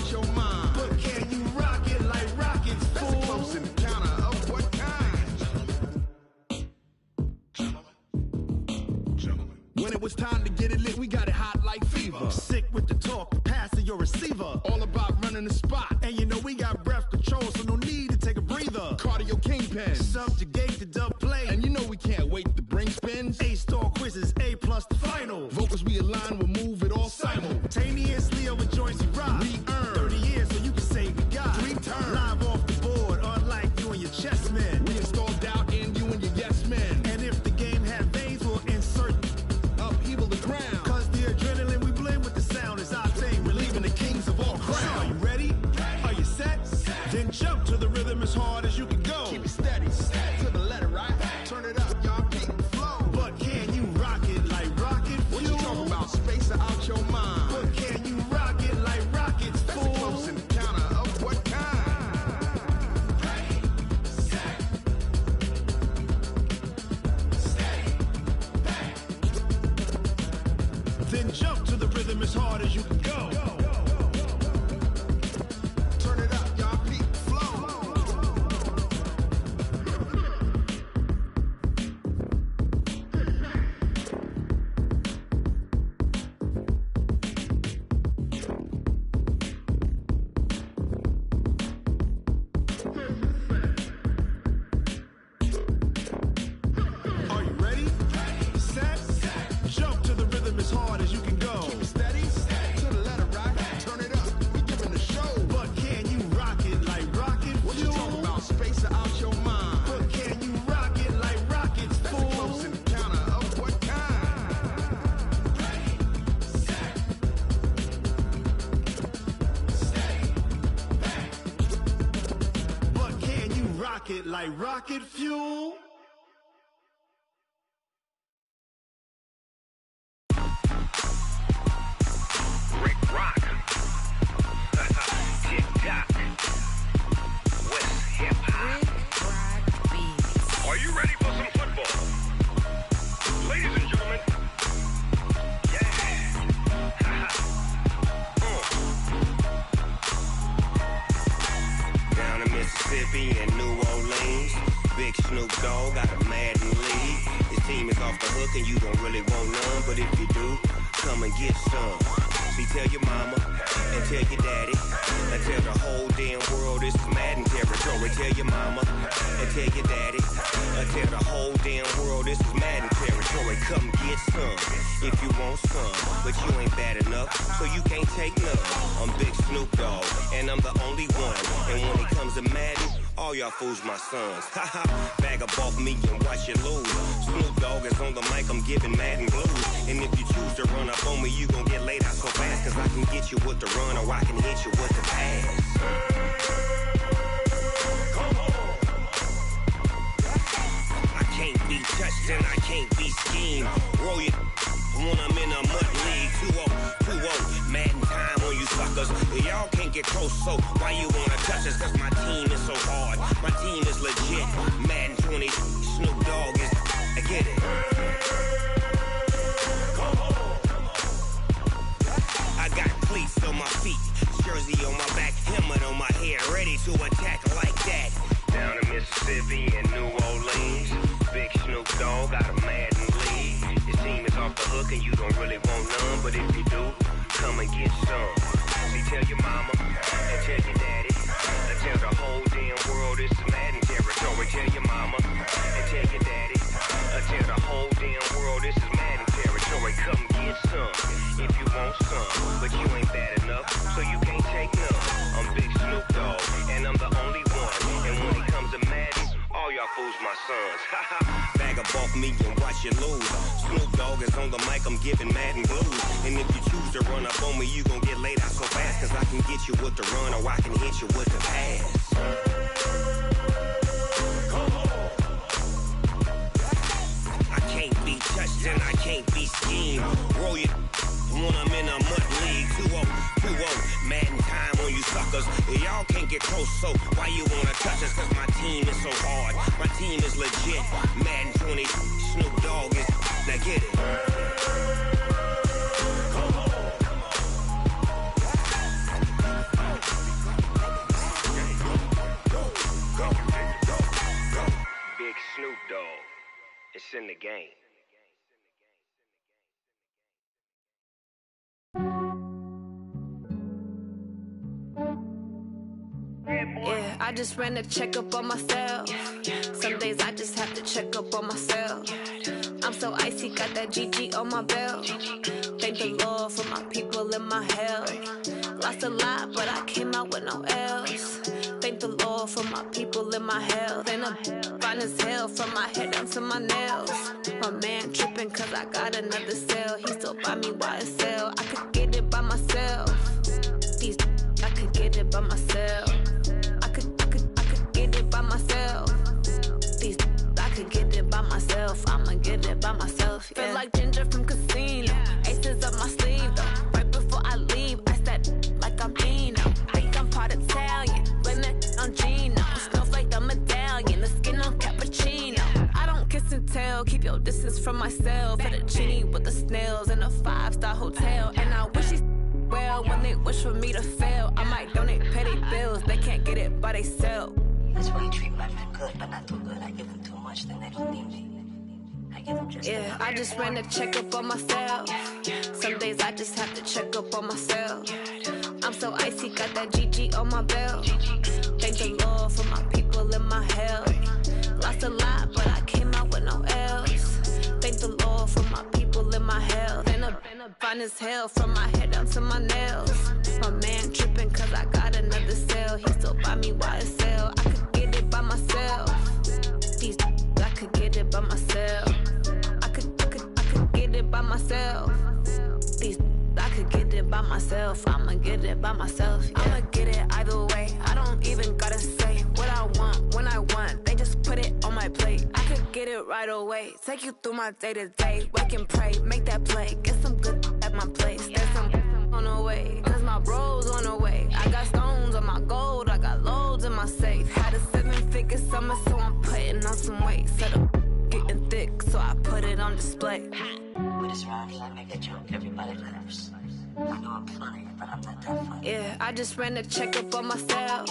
All about running the spot. And you know we got breath control, so no need to take a breather. Cardio kingpin, subjugate the dub play. And you know we can't wait to bring spins. A-star quizzes, A+ the final. Vocals we align, we'll move it all simultaneously over joints we rock. We earn 30 years, so you can say we got 3 turns. Live off the board, unlike you and your chess men. We install doubt in you and your yes men. And if the game had veins, we'll insert upheaval the ground. Cause the adrenaline we blend with the sound is our thing. We're leaving the kings of all crowns. So are you ready? Are you set? Then jump to the rhythm as hard as you can go. Keep it steady, to the letter, right? Turn it up, y'all keep it flow. But can you rock it like rocket fuel? What you talking about? Space out your mind. But can you rock it like rockets, fool? That's a close encounter of what kind? Ready, set, steady, back. Then jump to the rhythm as hard as you can go. Turn it up, y'all keep it flow. Are you ready? Set, jump to the rhythm as hard as you can go. Keep it steady, to the letter, right? Turn it up, we giving the show. But can you rock it like rocket fuel? What you talking about? Space out your mind. But can you rock it like rockets, fool? That's a close encounter of what kind? Ready, set, steady, back. But can you rock it like rocket fuel? Rick Rock. Tick Tock. West Hip Hop. Are you ready for some football? Ladies and gentlemen. Down in Mississippi and New Orleans, Big Snoop Dogg got a Madden league. His team is off the hook and you don't really want none, but if you do, come and get some. See, tell your mama and tell your daddy and tell the whole damn world this is Madden territory. Tell your mama and tell your daddy and tell the whole damn world this is Madden territory. Come get some if you want some, but you ain't bad enough, so you can't take none. I'm Big Snoop Dogg and I'm the only one. And when it comes to Madden, all y'all fools my sons. Haha, bag up off me and watch you lose. Snoop Dogg is on the mic, I'm giving Madden blues. And if you choose to run up on me, you gon' get laid out so fast. Cause I can get you with the run or I can hit you with the pass. Come on. I can't be touched and I can't be schemed. Roll you when I'm in a mud league. 2-0, Madden time on you suckers. Y'all can't get close, so why you wanna touch us? Cause my team is so hard, my team is legit. Madden 20, Snoop Dogg is, I get it. Come on. I got cleats on my feet, jersey on my back, helmet on my head, ready to attack like that. Down in Mississippi and New Orleans, Big Snoop Dogg got a Madden league. His team is off the hook and you don't really want none, but if you do, come and get some. See, tell your mama and tell your daddy and tell the whole damn world this is Madden territory. Tell your mama and tell your daddy and tell the whole damn world this is Madden territory. Come get some if you want some, but you ain't bad enough, so you can't take none. I'm Big Snoop Dogg and I'm the only one. And when it comes to Madden, all y'all fools my sons. Bag up off me and watch you lose. Snoop Dogg is on the mic, I'm giving Madden blues. And if you choose to run up on me, you gon' get laid out so fast. Cause I can get you with the run or I can hit you with the pass. Come on. I can't be touched and I can't be schemed. Roll you when I'm in a mud league. 2-0, Madden time on you suckers. Y'all can't get close, so why you wanna touch us? Cause my team is so hard, my team is legit. Madden 20, Snoop Dogg is, now get it. Come on. Go. Big Snoop Dogg, it's in the game. I just ran a checkup on myself. Some days I just have to check up on myself. I'm so icy, got that GG on my belt. Thank the Lord for my people in my health. Lost a lot, but I came out with no L's. Thank the Lord for my people in my health. And I'm fine as hell from my head down to my nails. My man tripping cause I got another cell. He still buy me YSL. I could get it by myself. These I could get it by myself. I could get it by myself. These I could get it by myself. I'ma get it by myself. Yeah. Feel like Ginger from Casino. Aces up my sleeve though. Right before I leave, I said like I'm Dino. Think I'm part Italian. Blame that on Gino. Smells like the medallion. The skin on cappuccino. I don't kiss and tell. Keep your distance from myself. At a genie with the snails in a 5-star hotel. And I wish he well when they wish for me to fail. I might donate petty bills. They can't get it by themselves. That's why you treat my friend good, but not too good. I give them too much, then they don't need me. I give them just enough. I just ran a checkup on myself. Some days I just have to check up on myself. I'm so icy, got that GG on my belt. Thank the Lord for my people in my health. Lost a lot, but I came out with no L's. Thank the Lord for my people in my health. And I'm fine as hell from my head down to my nails. My man tripping cause I got another cell. He still buy me YSL. I could get it by myself. These I could get it by myself. I could get it by myself. These I could get it by myself. I'ma get it by myself. Yeah. I'ma get it either way. I don't even gotta say what I want when I want. They just put it on my plate. I could get it right away. Take you through my day to day. Wake and pray, make that play. Get some good at my place. There's some on the way. Cause my bro's on the way. I got stones on my gold. I got loads in my safe. Had a 7-figure summer, so I'm putting on some weight. Set up getting thick, so I put it on display. With this round here, I make a joke. Everybody laughs. I know I'm funny, but I'm not that funny. Yeah, I just ran a checkup on myself.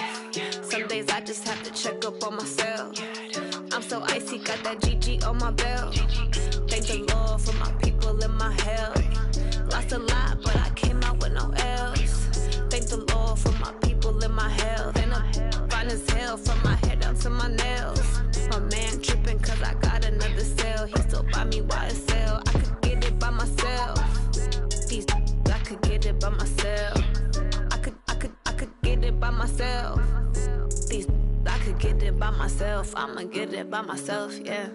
Some days I just have to check up on myself. I'm so icy, got that GG on my belt. Thank the Lord for my people in my health. Lost a lot, but I came out with no L's. Thank the Lord for my people in my health. And I'm fine as hell from my head down to my nails. My man tripping cause I got another cell. He still buy me YSL. I could get it by myself. These I could get it by myself. I could get it by myself. These I could get it by myself. I'ma get it by myself, yeah.